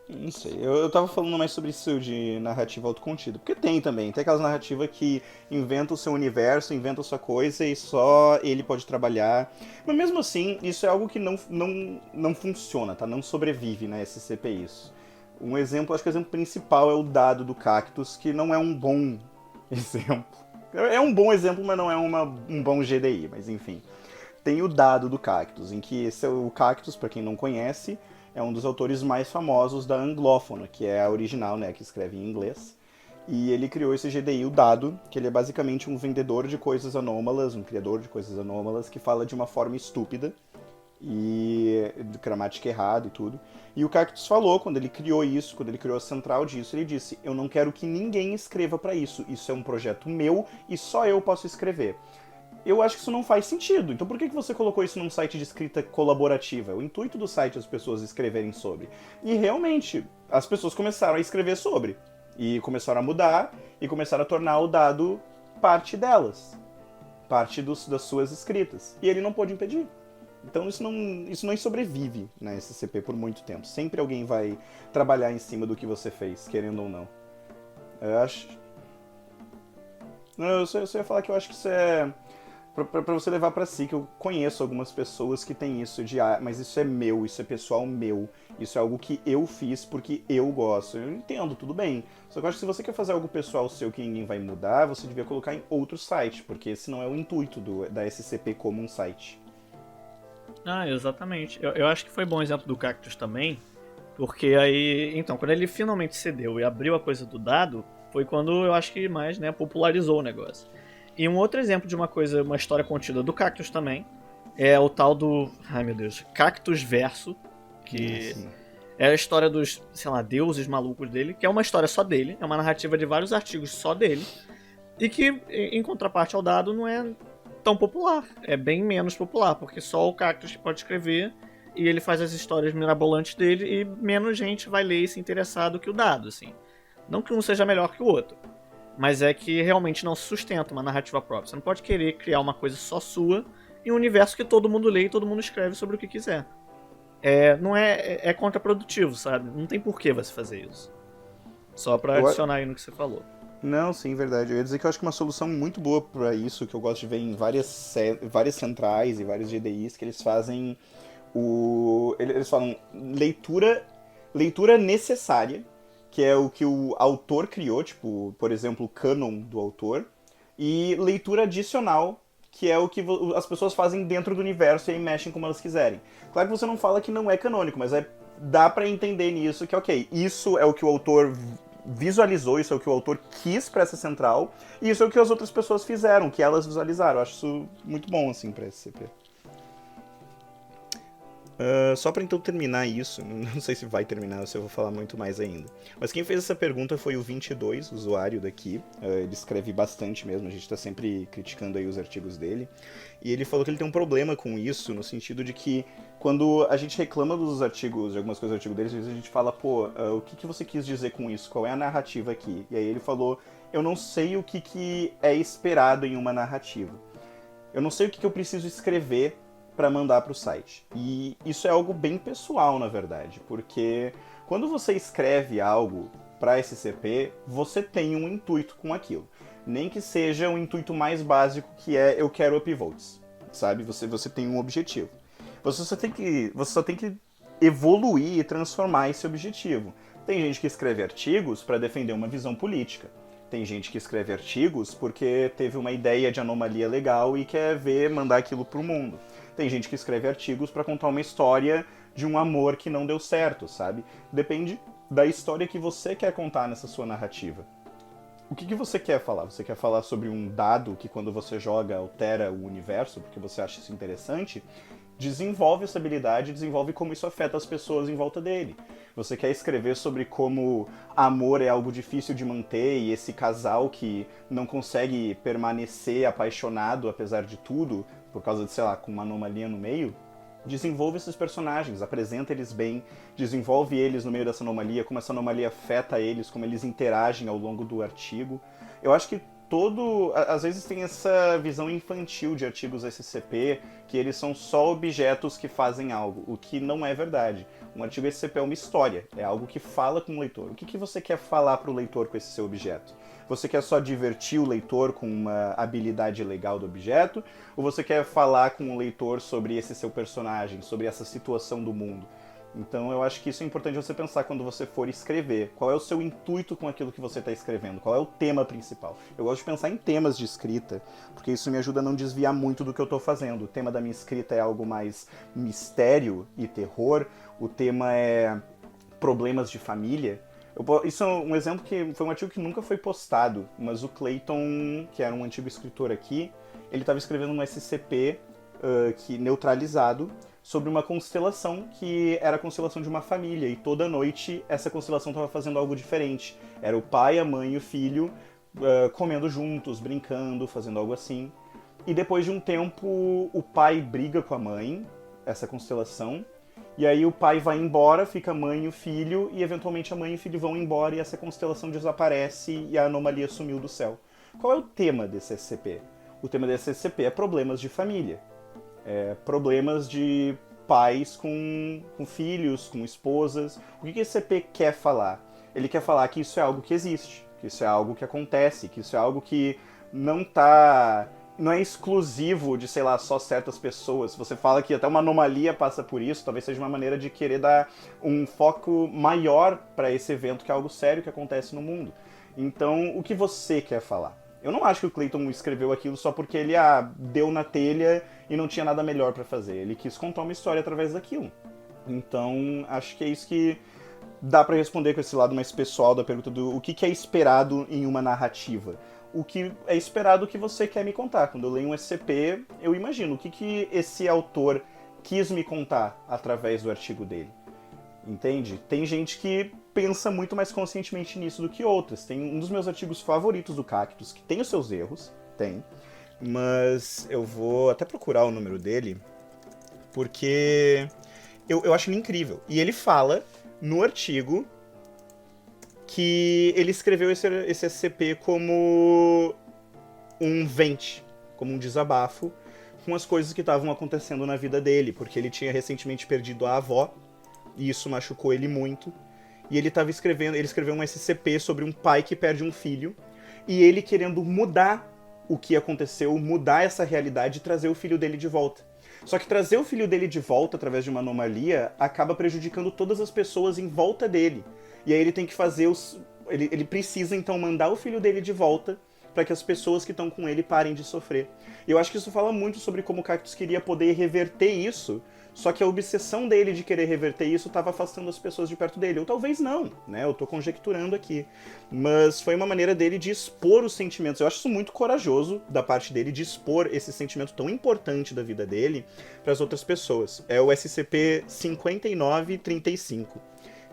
Não sei, eu tava falando mais sobre isso de narrativa autocontida, porque tem também, tem aquelas narrativas que inventa o seu universo, inventa a sua coisa e só ele pode trabalhar. Mas mesmo assim, isso é algo que não funciona, tá? Não sobrevive na SCP isso. Um exemplo, acho que o exemplo principal é o dado do Cactus, que não é um bom exemplo. É um bom exemplo, mas não é um bom GDI, mas enfim. Tem o dado do Cactus, em que o Cactus, pra quem não conhece, é um dos autores mais famosos da Anglófona, que é a original, né, que escreve em inglês. E ele criou esse GDI, o dado, que ele é basicamente um vendedor de coisas anômalas, um criador de coisas anômalas, que fala de uma forma estúpida e de gramática errada e tudo. E o Cactus falou, quando ele criou isso, quando ele criou a central disso, ele disse: eu não quero que ninguém escreva pra isso é um projeto meu e só eu posso escrever. Eu acho que isso não faz sentido. Então por que você colocou isso num site de escrita colaborativa? O intuito do site é as pessoas escreverem sobre. E realmente, as pessoas começaram a escrever sobre. E começaram a mudar e começaram a tornar o dado parte delas. Parte das suas escritas. E ele não pôde impedir. Então isso não sobrevive na SCP por muito tempo. Sempre alguém vai trabalhar em cima do que você fez, querendo ou não. Eu acho... Eu só ia falar que eu acho que isso é... Pra você levar pra si, que eu conheço algumas pessoas que têm isso de mas isso é meu, isso é pessoal meu, isso é algo que eu fiz porque eu gosto. Eu entendo, tudo bem. Só que eu acho que se você quer fazer algo pessoal seu que ninguém vai mudar, você devia colocar em outro site, porque esse não é o intuito da SCP como um site. Exatamente. Eu acho que foi bom exemplo do Cactus também, Porque aí, então, quando ele finalmente cedeu e abriu a coisa do dado, foi quando eu acho que mais, né, popularizou o negócio. E um outro exemplo de uma história contida do Cactus também, é o tal do, ai meu Deus, Cactus Verso, que Sim. é a história dos, sei lá, deuses malucos dele, que é uma história só dele, é uma narrativa de vários artigos só dele, e que, em contraparte ao dado, não é tão popular, é bem menos popular, porque só o Cactus pode escrever, e ele faz as histórias mirabolantes dele, e menos gente vai ler e se interessar do que o dado, assim. Não que um seja melhor que o outro, mas é que realmente não sustenta uma narrativa própria. Você não pode querer criar uma coisa só sua em um universo que todo mundo lê e todo mundo escreve sobre o que quiser. Não é contraprodutivo, sabe? Não tem porquê você fazer isso. Só pra Eu, adicionar aí no que você falou. Não, sim, verdade. Eu ia dizer que eu acho que uma solução muito boa pra isso, que eu gosto de ver em várias centrais e vários GDIs, que eles fazem eles falam leitura necessária, que é o que o autor criou, tipo, por exemplo, o cânon do autor, e leitura adicional, que é o que as pessoas fazem dentro do universo e aí mexem como elas quiserem. Claro que você não fala que não é canônico, mas dá pra entender nisso que, ok, isso é o que o autor visualizou, isso é o que o autor quis pra essa central, e isso é o que as outras pessoas fizeram, que elas visualizaram. Eu acho isso muito bom, assim, pra SCP. Só pra então terminar isso, não sei se vai terminar ou se eu vou falar muito mais ainda. Mas quem fez essa pergunta foi o 22, usuário daqui. Ele escreve bastante mesmo, a gente tá sempre criticando aí os artigos dele. E ele falou que ele tem um problema com isso, no sentido de que quando a gente reclama dos artigos, de algumas coisas do artigo deles, às vezes a gente fala, pô, o que você quis dizer com isso? Qual é a narrativa aqui? E aí ele falou, eu não sei o que é esperado em uma narrativa. Eu não sei o que eu preciso escrever para mandar para o site. E isso é algo bem pessoal, na verdade, porque quando você escreve algo para SCP, você tem um intuito com aquilo. Nem que seja um intuito mais básico, que é eu quero upvotes, sabe? Você tem um objetivo. Você só tem que evoluir e transformar esse objetivo. Tem gente que escreve artigos para defender uma visão política. Tem gente que escreve artigos porque teve uma ideia de anomalia legal e quer mandar aquilo pro mundo. Tem gente que escreve artigos para contar uma história de um amor que não deu certo, sabe? Depende da história que você quer contar nessa sua narrativa. O que você quer falar? Você quer falar sobre um dado que quando você joga altera o universo porque você acha isso interessante? Desenvolve essa habilidade, desenvolve como isso afeta as pessoas em volta dele. Você quer escrever sobre como amor é algo difícil de manter e esse casal que não consegue permanecer apaixonado apesar de tudo, por causa de, sei lá, com uma anomalia no meio? Desenvolve esses personagens, apresenta eles bem, desenvolve eles no meio dessa anomalia, como essa anomalia afeta eles, como eles interagem ao longo do artigo. Eu acho que às vezes tem essa visão infantil de artigos SCP, que eles são só objetos que fazem algo, o que não é verdade. Um artigo SCP é uma história, é algo que fala com o leitor. O que você quer falar para o leitor com esse seu objeto? Você quer só divertir o leitor com uma habilidade legal do objeto? Ou você quer falar com o leitor sobre esse seu personagem, sobre essa situação do mundo? Então eu acho que isso é importante você pensar quando você for escrever. Qual é o seu intuito com aquilo que você está escrevendo? Qual é o tema principal? Eu gosto de pensar em temas de escrita, porque isso me ajuda a não desviar muito do que eu estou fazendo. O tema da minha escrita é algo mais mistério e terror. O tema é problemas de família. Isso é um exemplo que foi um artigo que nunca foi postado, mas o Clayton, que era um antigo escritor aqui, ele estava escrevendo um SCP neutralizado, sobre uma constelação que era a constelação de uma família, e toda noite essa constelação estava fazendo algo diferente. Era o pai, a mãe e o filho comendo juntos, brincando, fazendo algo assim. E depois de um tempo, o pai briga com a mãe, essa constelação, e aí o pai vai embora, fica a mãe e o filho, e eventualmente a mãe e o filho vão embora e essa constelação desaparece e a anomalia sumiu do céu. Qual é o tema desse SCP? O tema desse SCP é problemas de família. Problemas de pais com filhos, com esposas. O que esse CP quer falar? Ele quer falar que isso é algo que existe, que isso é algo que acontece, que isso é algo que não é exclusivo de, sei lá, só certas pessoas. Se você fala que até uma anomalia passa por isso, talvez seja uma maneira de querer dar um foco maior para esse evento, que é algo sério que acontece no mundo. Então, o que você quer falar? Eu não acho que o Clayton escreveu aquilo só porque ele deu na telha e não tinha nada melhor pra fazer. Ele quis contar uma história através daquilo. Então, acho que é isso que dá pra responder com esse lado mais pessoal da pergunta do o que é esperado em uma narrativa. O que é esperado que você quer me contar. Quando eu leio um SCP, eu imagino o que esse autor quis me contar através do artigo dele. Entende? Tem gente que pensa muito mais conscientemente nisso do que outras. Tem um dos meus artigos favoritos do Cactus, que tem os seus erros, mas eu vou até procurar o número dele, porque eu acho ele incrível. E ele fala no artigo que ele escreveu esse SCP como um vent, como um desabafo com as coisas que estavam acontecendo na vida dele, porque ele tinha recentemente perdido a avó, e isso machucou ele muito. E ele escreveu um SCP sobre um pai que perde um filho, e ele querendo mudar o que aconteceu, mudar essa realidade e trazer o filho dele de volta. Só que trazer o filho dele de volta através de uma anomalia acaba prejudicando todas as pessoas em volta dele. E aí ele tem que fazer ele precisa então mandar o filho dele de volta para que as pessoas que estão com ele parem de sofrer. E eu acho que isso fala muito sobre como o Cactus queria poder reverter isso, só que a obsessão dele de querer reverter isso estava afastando as pessoas de perto dele. Ou talvez não, né? Eu tô conjecturando aqui. Mas foi uma maneira dele de expor os sentimentos. Eu acho isso muito corajoso da parte dele de expor esse sentimento tão importante da vida dele para as outras pessoas. É o SCP-5935.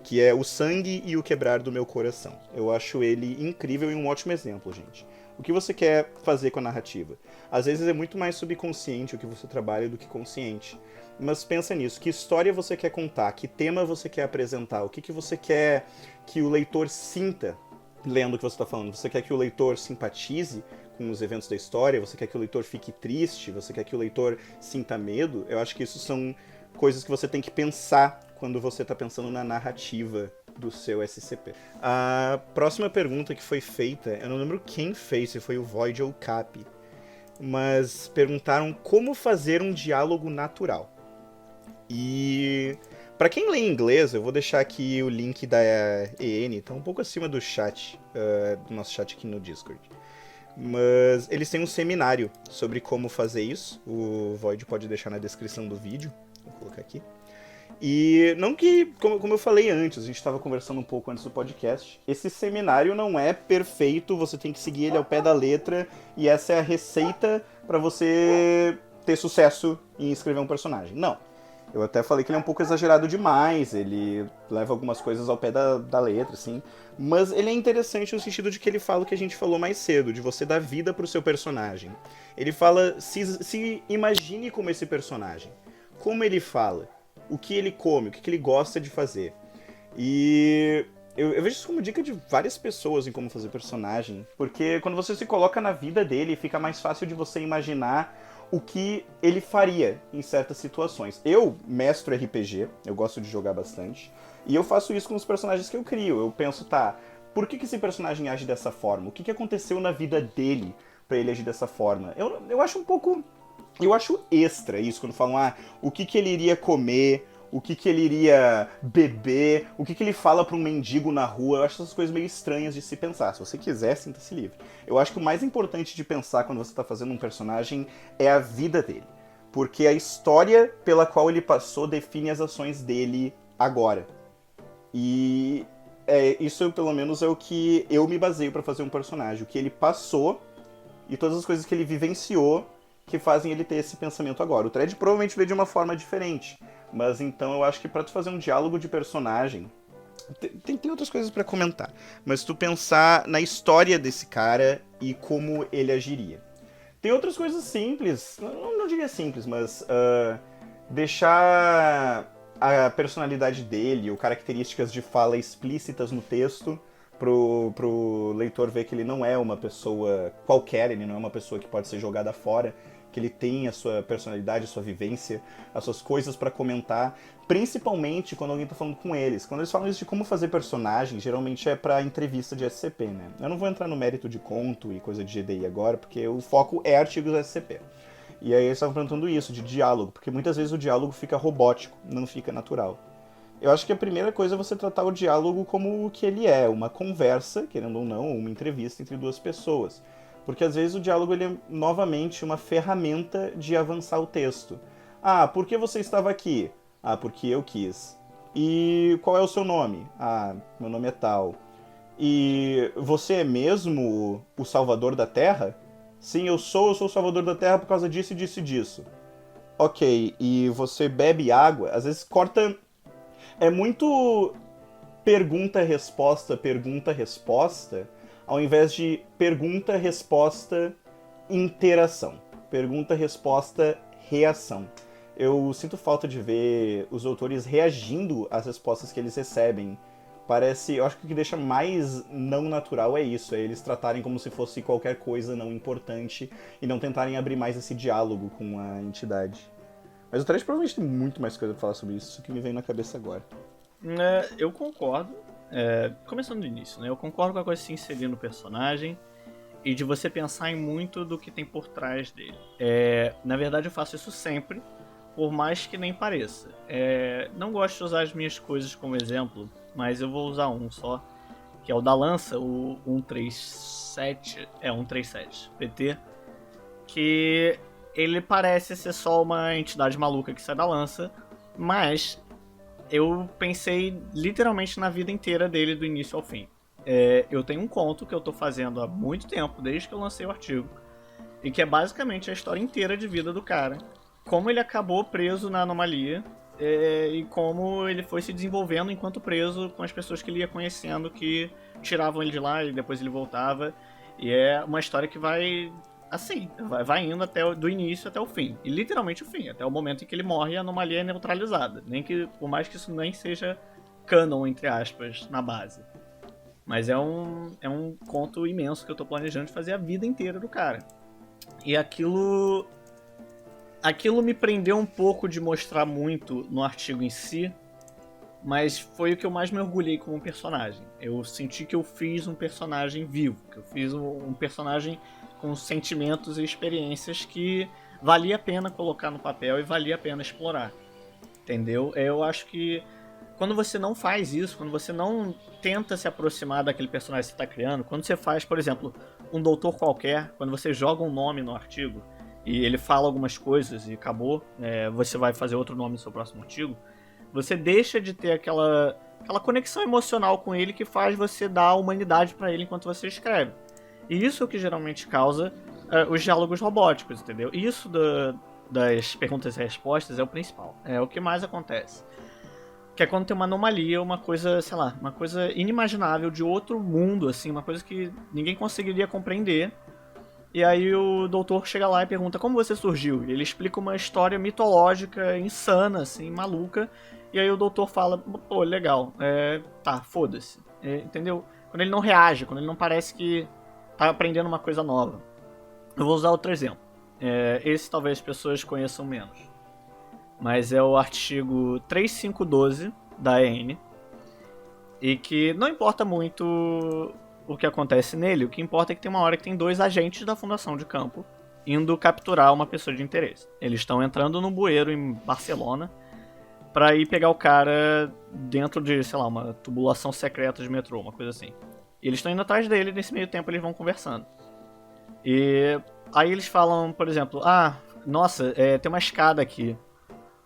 Que é O Sangue e o Quebrar do Meu Coração. Eu acho ele incrível e um ótimo exemplo, gente. O que você quer fazer com a narrativa? Às vezes é muito mais subconsciente o que você trabalha do que consciente. Mas pensa nisso, que história você quer contar? Que tema você quer apresentar? O que você quer que o leitor sinta lendo o que você está falando? Você quer que o leitor simpatize com os eventos da história? Você quer que o leitor fique triste? Você quer que o leitor sinta medo? Eu acho que isso são coisas que você tem que pensar quando você está pensando na narrativa do seu SCP. A próxima pergunta que foi feita, eu não lembro quem fez, se foi o Void ou o Cap, mas perguntaram como fazer um diálogo natural. E para quem lê em inglês, eu vou deixar aqui o link da EN, tá um pouco acima do chat, do nosso chat aqui no Discord. Mas eles têm um seminário sobre como fazer isso, o Void pode deixar na descrição do vídeo, vou colocar aqui. E não que, como eu falei antes, a gente estava conversando um pouco antes do podcast, esse seminário não é perfeito, você tem que seguir ele ao pé da letra, e essa é a receita para você ter sucesso em escrever um personagem. Não. Eu até falei que ele é um pouco exagerado demais, ele leva algumas coisas ao pé da letra, assim. Mas ele é interessante no sentido de que ele fala o que a gente falou mais cedo, de você dar vida pro seu personagem. Ele fala, se imagine como esse personagem. Como ele fala. O que ele come, o que ele gosta de fazer. E eu vejo isso como dica de várias pessoas em como fazer personagem. Porque quando você se coloca na vida dele, fica mais fácil de você imaginar o que ele faria em certas situações. Eu mestro RPG, eu gosto de jogar bastante, e eu faço isso com os personagens que eu crio. Eu penso, tá, por que esse personagem age dessa forma? O que aconteceu na vida dele pra ele agir dessa forma? Eu acho um pouco... Eu acho extra isso, quando falam, o que ele iria comer, o que ele iria beber, o que ele fala pra um mendigo na rua. Eu acho essas coisas meio estranhas de se pensar. Se você quiser, sinta-se livre. Eu acho que o mais importante de pensar quando você tá fazendo um personagem é a vida dele. Porque a história pela qual ele passou define as ações dele agora. E isso, pelo menos, é o que eu me baseio pra fazer um personagem. O que ele passou e todas as coisas que ele vivenciou que fazem ele ter esse pensamento agora. O Thread provavelmente vê de uma forma diferente, mas então eu acho que pra tu fazer um diálogo de personagem, tem outras coisas pra comentar, mas tu pensar na história desse cara e como ele agiria. Tem outras coisas simples, não diria simples, mas deixar a personalidade dele ou características de fala explícitas no texto pro leitor ver que ele não é uma pessoa qualquer, ele não é uma pessoa que pode ser jogada fora, que ele tem a sua personalidade, a sua vivência, as suas coisas pra comentar, principalmente quando alguém tá falando com eles. Quando eles falam isso de como fazer personagem, geralmente é pra entrevista de SCP, né? Eu não vou entrar no mérito de conto e coisa de GDI agora, porque o foco é artigos SCP. E aí eles estavam perguntando isso, de diálogo, porque muitas vezes o diálogo fica robótico, não fica natural. Eu acho que a primeira coisa é você tratar o diálogo como o que ele é, uma conversa, querendo ou não, uma entrevista entre duas pessoas. Porque às vezes o diálogo ele é novamente uma ferramenta de avançar o texto. Por que você estava aqui? Porque eu quis. E qual é o seu nome? Ah, meu nome é tal. E você é mesmo o salvador da Terra? Sim, eu sou o salvador da Terra por causa disso e disso e disso. Ok, e você bebe água? Às vezes corta... É muito pergunta-resposta, pergunta-resposta, ao invés de pergunta-resposta, interação. Pergunta-resposta, reação. Eu sinto falta de ver os autores reagindo às respostas que eles recebem. Parece, eu acho que o que deixa mais não natural é isso, é eles tratarem como se fosse qualquer coisa não importante e não tentarem abrir mais esse diálogo com a entidade. Mas o Thread provavelmente tem muito mais coisa pra falar sobre isso que me vem na cabeça agora. Eu concordo. Começando do início, né? Eu concordo com a coisa de se inserir no personagem e de você pensar em muito do que tem por trás dele. Na verdade, eu faço isso sempre, por mais que nem pareça. Não gosto de usar as minhas coisas como exemplo, mas eu vou usar um só, que é o da lança, o 137, 137 PT, que ele parece ser só uma entidade maluca que sai da lança, mas eu pensei literalmente na vida inteira dele, do início ao fim. Eu tenho um conto que eu tô fazendo há muito tempo, desde que eu lancei o artigo, e que é basicamente a história inteira de vida do cara. Como ele acabou preso na anomalia, e como ele foi se desenvolvendo enquanto preso com as pessoas que ele ia conhecendo, que tiravam ele de lá e depois ele voltava. E é uma história que vai... assim, vai indo do início até o fim. E literalmente o fim, até o momento em que ele morre e a anomalia é neutralizada. Por mais que isso nem seja canon, entre aspas, na base. Mas é um conto imenso que eu tô planejando de fazer a vida inteira do cara. E aquilo me prendeu um pouco de mostrar muito no artigo em si, mas foi o que eu mais me orgulhei como personagem. Eu senti que eu fiz um personagem vivo, que eu fiz um personagem com sentimentos e experiências que valia a pena colocar no papel e valia a pena explorar. Entendeu? Eu acho que quando você não faz isso, quando você não tenta se aproximar daquele personagem que você está criando, quando você faz, por exemplo, um doutor qualquer, quando você joga um nome no artigo e ele fala algumas coisas e acabou, você vai fazer outro nome no seu próximo artigo, você deixa de ter aquela conexão emocional com ele que faz você dar a humanidade para ele enquanto você escreve. E isso é o que geralmente causa os diálogos robóticos, entendeu? Isso das perguntas e respostas é o principal. É o que mais acontece. Que é quando tem uma anomalia, uma coisa, sei lá, uma coisa inimaginável de outro mundo, assim, uma coisa que ninguém conseguiria compreender. E aí o doutor chega lá e pergunta como você surgiu. E ele explica uma história mitológica, insana, assim, maluca. E aí o doutor fala, pô, legal, tá, foda-se. Entendeu? Quando ele não reage, quando ele não parece que tá aprendendo uma coisa nova. Eu vou usar outro exemplo. Esse talvez as pessoas conheçam menos. Mas é o artigo 3512 da EN. E que não importa muito o que acontece nele, o que importa é que tem uma hora que tem 2 agentes da Fundação de Campo indo capturar uma pessoa de interesse. Eles estão entrando no bueiro em Barcelona pra ir pegar o cara dentro de, sei lá, uma tubulação secreta de metrô, uma coisa assim. E eles estão indo atrás dele, nesse meio tempo eles vão conversando. E aí eles falam, por exemplo, nossa, tem uma escada aqui.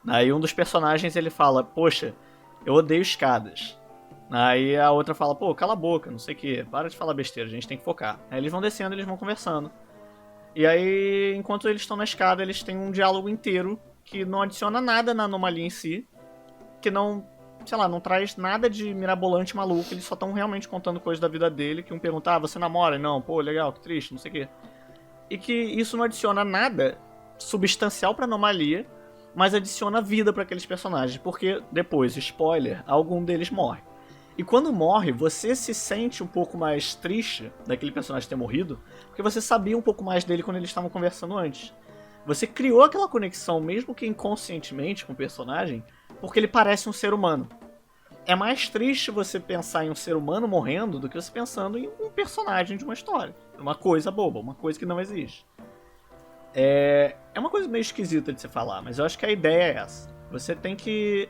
Aí um dos personagens ele fala, poxa, eu odeio escadas. Aí a outra fala, pô, cala a boca, não sei o que, para de falar besteira, a gente tem que focar. Aí eles vão descendo, eles vão conversando. E aí, enquanto eles estão na escada, eles têm um diálogo inteiro que não adiciona nada na anomalia em si, que não, sei lá, não traz nada de mirabolante maluco, eles só estão realmente contando coisas da vida dele, que um pergunta, você namora? Não, pô, legal, que triste, não sei o que. E que isso não adiciona nada substancial pra anomalia, mas adiciona vida pra aqueles personagens, porque depois, spoiler, algum deles morre. E quando morre, você se sente um pouco mais triste daquele personagem ter morrido, porque você sabia um pouco mais dele quando eles estavam conversando antes. Você criou aquela conexão, mesmo que inconscientemente, com o personagem, porque ele parece um ser humano. É mais triste você pensar em um ser humano morrendo do que você pensando em um personagem de uma história. Uma coisa boba, uma coisa que não existe. É uma coisa meio esquisita de se falar, mas eu acho que a ideia é essa. Você tem que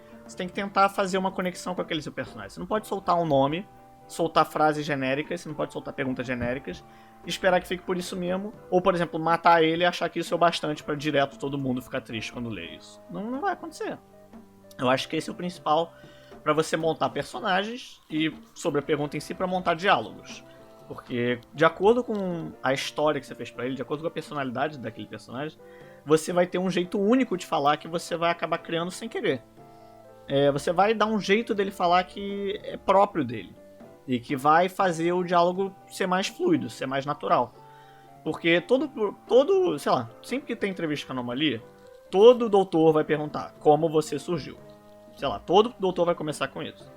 tentar fazer uma conexão com aquele seu personagem. Você não pode soltar um nome, soltar frases genéricas, você não pode soltar perguntas genéricas e esperar que fique por isso mesmo. Ou, por exemplo, matar ele e achar que isso é o bastante pra direto todo mundo ficar triste quando lê isso. Não vai acontecer. Eu acho que esse é o principal para você montar personagens e, sobre a pergunta em si, para montar diálogos. Porque, de acordo com a história que você fez pra ele, de acordo com a personalidade daquele personagem, você vai ter um jeito único de falar que você vai acabar criando sem querer. Você vai dar um jeito dele falar que é próprio dele. E que vai fazer o diálogo ser mais fluido, ser mais natural. Porque todo, sei lá, sempre que tem entrevista com a Anomalia, todo doutor vai perguntar como você surgiu. Sei lá, todo doutor vai começar com isso.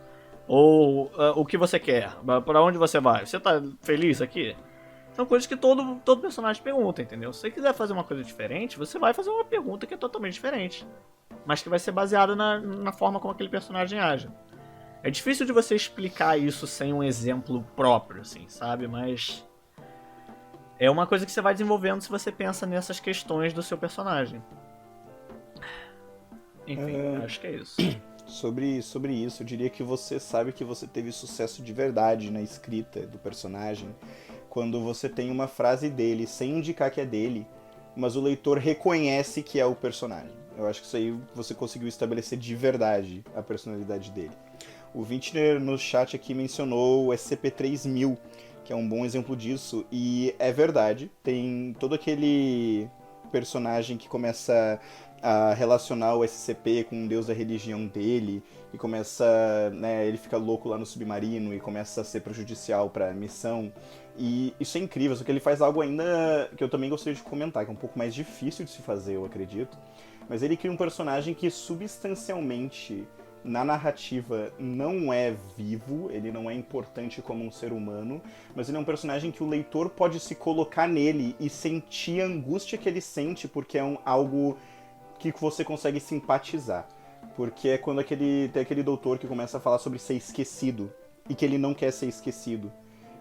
Ou o que você quer, pra onde você vai, você tá feliz aqui? São coisas que todo personagem pergunta, entendeu? Se você quiser fazer uma coisa diferente, você vai fazer uma pergunta que é totalmente diferente. Mas que vai ser baseada na forma como aquele personagem age. É difícil de você explicar isso sem um exemplo próprio, assim, sabe? Mas é uma coisa que você vai desenvolvendo se você pensa nessas questões do seu personagem. Enfim, acho que é isso. Sobre isso, eu diria que você sabe que você teve sucesso de verdade na escrita do personagem quando você tem uma frase dele sem indicar que é dele, mas o leitor reconhece que é o personagem. Eu acho que isso aí você conseguiu estabelecer de verdade a personalidade dele. O Vintner no chat aqui mencionou o SCP-3000, que é um bom exemplo disso, e é verdade, tem todo aquele personagem que começa a relacionar o SCP com o deus da religião dele, e começa, né, ele fica louco lá no submarino e começa a ser prejudicial pra missão. E isso é incrível, só que ele faz algo ainda que eu também gostaria de comentar, que é um pouco mais difícil de se fazer, eu acredito. Mas ele cria um personagem que substancialmente, na narrativa, não é vivo, ele não é importante como um ser humano, mas ele é um personagem que o leitor pode se colocar nele e sentir a angústia que ele sente, porque é algo que você consegue simpatizar. Porque é quando tem aquele doutor que começa a falar sobre ser esquecido, e que ele não quer ser esquecido.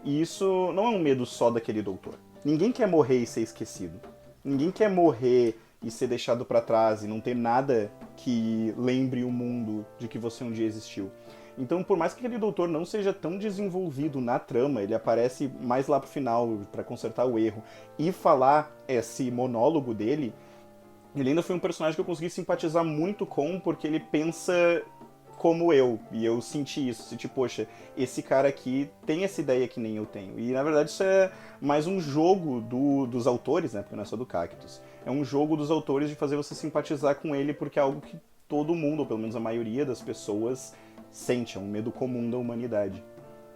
E isso não é um medo só daquele doutor. Ninguém quer morrer e ser esquecido. Ninguém quer morrer e ser deixado pra trás e não ter nada que lembre o mundo de que você um dia existiu. Então, por mais que aquele doutor não seja tão desenvolvido na trama, ele aparece mais lá pro final pra consertar o erro e falar esse monólogo dele, ele ainda foi um personagem que eu consegui simpatizar muito com, porque ele pensa como eu, e eu senti isso, senti, poxa, esse cara aqui tem essa ideia que nem eu tenho. E na verdade isso é mais um jogo dos autores, né, porque não é só do Cactus. É um jogo dos autores de fazer você simpatizar com ele, porque é algo que todo mundo, ou pelo menos a maioria das pessoas, sente, é um medo comum da humanidade.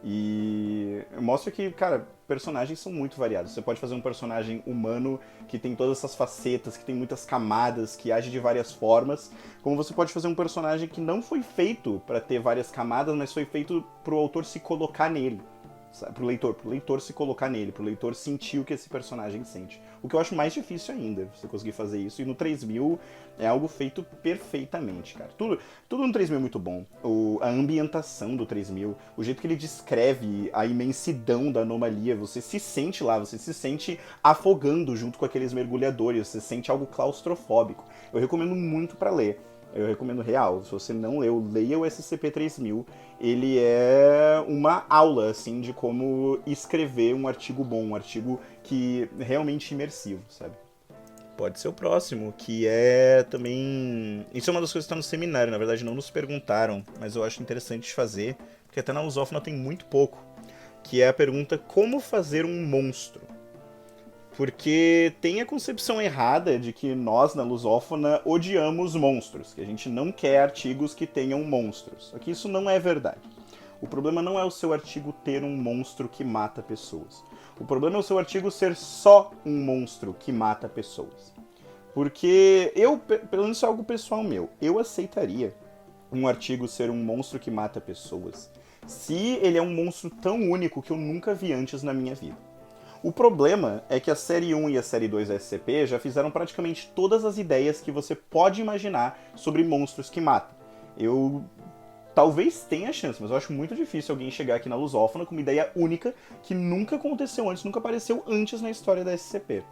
E mostra que, cara, personagens são muito variados. Você pode fazer um personagem humano que tem todas essas facetas, que tem muitas camadas, que age de várias formas, como você pode fazer um personagem que não foi feito pra ter várias camadas, mas foi feito pro autor se colocar nele. Pro leitor se colocar nele, pro leitor sentir o que esse personagem sente. O que eu acho mais difícil ainda, você conseguir fazer isso. E no 3000 é algo feito perfeitamente, cara. Tudo no 3000 é muito bom. A ambientação do 3000, o jeito que ele descreve a imensidão da anomalia, você se sente lá, você se sente afogando junto com aqueles mergulhadores, você sente algo claustrofóbico. Eu recomendo muito pra ler. Eu recomendo real. Se você não leu, leia o SCP-3000. Ele é uma aula, assim, de como escrever um artigo bom, um artigo que é realmente imersivo, sabe? Pode ser o próximo, que é também... Isso é uma das coisas que está no seminário, na verdade não nos perguntaram, mas eu acho interessante de fazer, porque até na Lusófona tem muito pouco, que é a pergunta como fazer um monstro. Porque tem a concepção errada de que nós, na Lusófona, odiamos monstros, que a gente não quer artigos que tenham monstros. Só que isso não é verdade. O problema não é o seu artigo ter um monstro que mata pessoas. O problema é o seu artigo ser só um monstro que mata pessoas. Porque pelo menos isso é algo pessoal meu, eu aceitaria um artigo ser um monstro que mata pessoas se ele é um monstro tão único que eu nunca vi antes na minha vida. O problema é que a série 1 e a série 2 da SCP já fizeram praticamente todas as ideias que você pode imaginar sobre monstros que matam. Eu talvez tenha chance, mas eu acho muito difícil alguém chegar aqui na Lusófona com uma ideia única que nunca aconteceu antes, nunca apareceu antes na história da SCP.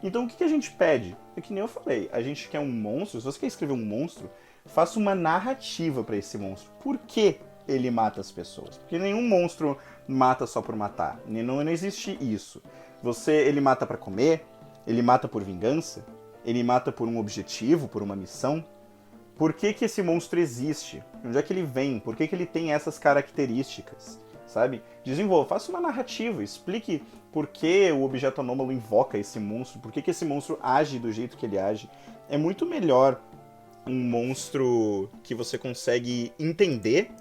Então o que a gente pede? É que nem eu falei, a gente quer um monstro, se você quer escrever um monstro, faça uma narrativa pra esse monstro. Por que ele mata as pessoas? Porque nenhum monstro mata só por matar. Não existe isso. Ele mata pra comer, ele mata por vingança, ele mata por um objetivo, por uma missão. Por que que esse monstro existe? Onde é que ele vem? Por que que ele tem essas características? Sabe? Desenvolva, faça uma narrativa, explique por que o objeto anômalo invoca esse monstro, por que que esse monstro age do jeito que ele age. É muito melhor um monstro que você consegue entender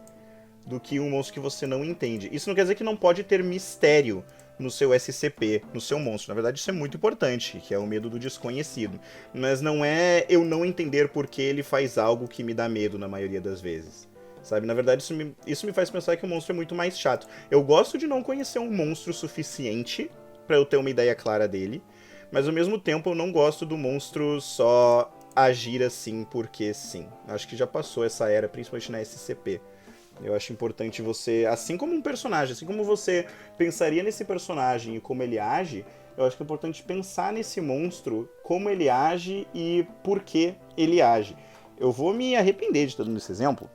do que um monstro que você não entende. Isso não quer dizer que não pode ter mistério no seu SCP, no seu monstro. Na verdade, isso é muito importante, que é o medo do desconhecido. Mas não é eu não entender por que ele faz algo que me dá medo na maioria das vezes. Sabe? Na verdade, isso me faz pensar que o monstro é muito mais chato. Eu gosto de não conhecer um monstro suficiente pra eu ter uma ideia clara dele, mas ao mesmo tempo eu não gosto do monstro só agir assim porque sim. Acho que já passou essa era, principalmente na SCP. Eu acho importante você, assim como um personagem, assim como você pensaria nesse personagem e como ele age, eu acho que é importante pensar nesse monstro, como ele age e por que ele age. Eu vou me arrepender de estar dando esse exemplo,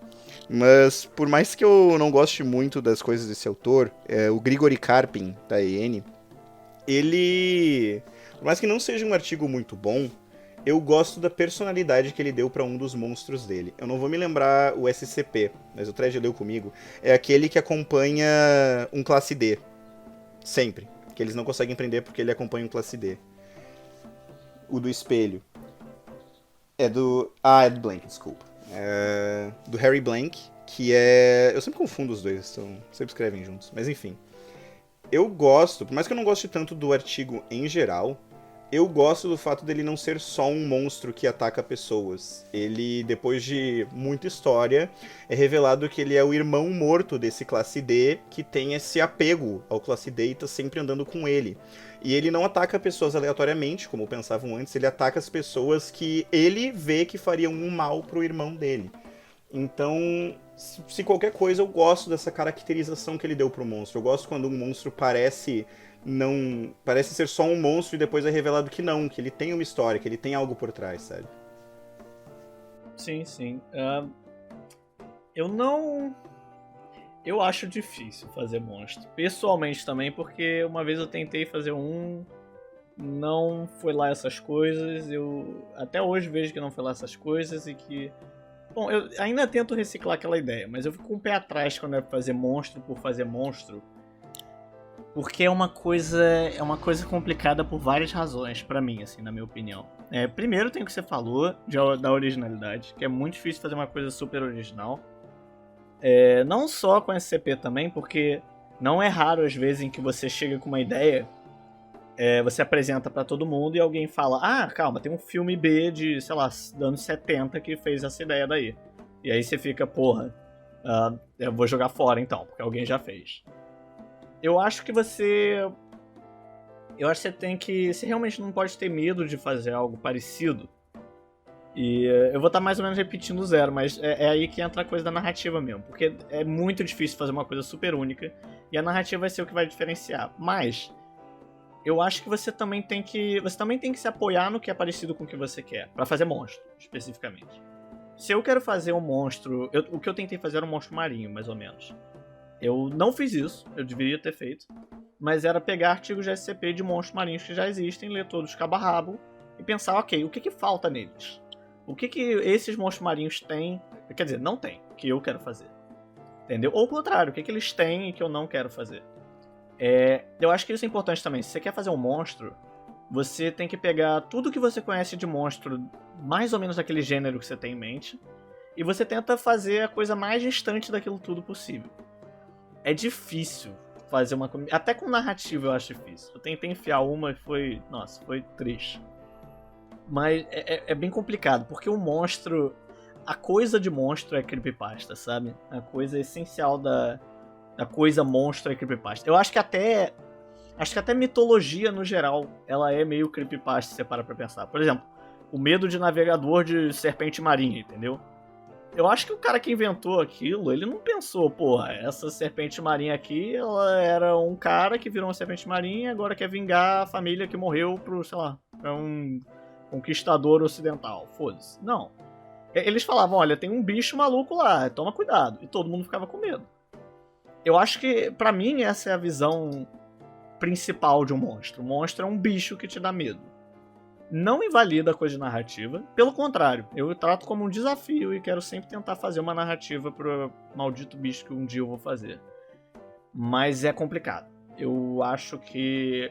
mas por mais que eu não goste muito das coisas desse autor, o Grigori Karpin, da EN, ele, por mais que não seja um artigo muito bom, eu gosto da personalidade que ele deu pra um dos monstros dele. Eu não vou me lembrar o SCP, mas o Thread leu comigo. É aquele que acompanha um classe D. Sempre. Que eles não conseguem prender porque ele acompanha um classe D. O do espelho. É do Blank, desculpa. É do Harry Blank, que é... Eu sempre confundo os dois, então sempre escrevem juntos. Mas enfim. Eu gosto, por mais que eu não goste tanto do artigo em geral, eu gosto do fato dele não ser só um monstro que ataca pessoas. Ele, depois de muita história, é revelado que ele é o irmão morto desse classe D, que tem esse apego ao classe D e tá sempre andando com ele. E ele não ataca pessoas aleatoriamente, como pensavam antes, ele ataca as pessoas que ele vê que fariam um mal pro irmão dele. Então, se qualquer coisa, eu gosto dessa caracterização que ele deu pro monstro. Eu gosto quando um monstro parece ser só um monstro e depois é revelado que não, que ele tem uma história, que ele tem algo por trás, sabe? Sim, sim. Eu acho difícil fazer monstro. Pessoalmente também, porque uma vez eu tentei fazer não foi lá essas coisas. Eu até hoje vejo que não foi lá essas coisas e que... Bom, eu ainda tento reciclar aquela ideia, mas eu fico com o pé atrás quando é fazer monstro por fazer monstro. Porque é uma coisa complicada por várias razões, pra mim, assim, na minha opinião. Primeiro tem o que você falou, da originalidade, que é muito difícil fazer uma coisa super original. Não só com SCP também, porque não é raro às vezes em que você chega com uma ideia, você apresenta pra todo mundo e alguém fala: ah, calma, tem um filme B de, sei lá, dos anos 70 que fez essa ideia daí. E aí você fica, porra, eu vou jogar fora então, porque alguém já fez. Eu acho que você tem que... Você realmente não pode ter medo de fazer algo parecido. E eu vou estar mais ou menos repetindo o zero, mas é aí que entra a coisa da narrativa mesmo. Porque é muito difícil fazer uma coisa super única. E a narrativa vai ser o que vai diferenciar. Mas eu acho que você também tem que se apoiar no que é parecido com o que você quer. Pra fazer monstro, especificamente. Se eu quero fazer um monstro... o que eu tentei fazer era um monstro marinho, mais ou menos. Eu não fiz isso, eu deveria ter feito, mas era pegar artigos de SCP de monstros marinhos que já existem, ler todos cabo a rabo e pensar, ok, o que falta neles? O que esses monstros marinhos têm, quer dizer, não tem, que eu quero fazer, entendeu? Ou o contrário, o que eles têm e que eu não quero fazer. Eu acho que isso é importante também. Se você quer fazer um monstro, você tem que pegar tudo que você conhece de monstro, mais ou menos daquele gênero que você tem em mente, e você tenta fazer a coisa mais distante daquilo tudo possível. É difícil fazer uma... Até com narrativa eu acho difícil. Eu tentei enfiar uma e foi... Nossa, foi triste. Mas é bem complicado, porque o monstro... A coisa de monstro é creepypasta, sabe? A coisa essencial da coisa monstro é creepypasta. Eu acho que até mitologia, no geral, ela é meio creepypasta, se você para pra pensar. Por exemplo, o medo de navegador de serpente marinha, entendeu? Eu acho que o cara que inventou aquilo, ele não pensou, porra, essa serpente marinha aqui, ela era um cara que virou uma serpente marinha e agora quer vingar a família que morreu pro, sei lá, pra um conquistador ocidental. Foda-se. Não. Eles falavam, olha, tem um bicho maluco lá, toma cuidado. E todo mundo ficava com medo. Eu acho que, pra mim, essa é a visão principal de um monstro. O monstro é um bicho que te dá medo. não invalida a coisa de narrativa. Pelo contrário, eu trato como um desafio e quero sempre tentar fazer uma narrativa pro maldito bicho que um dia eu vou fazer. Mas é complicado. Eu acho que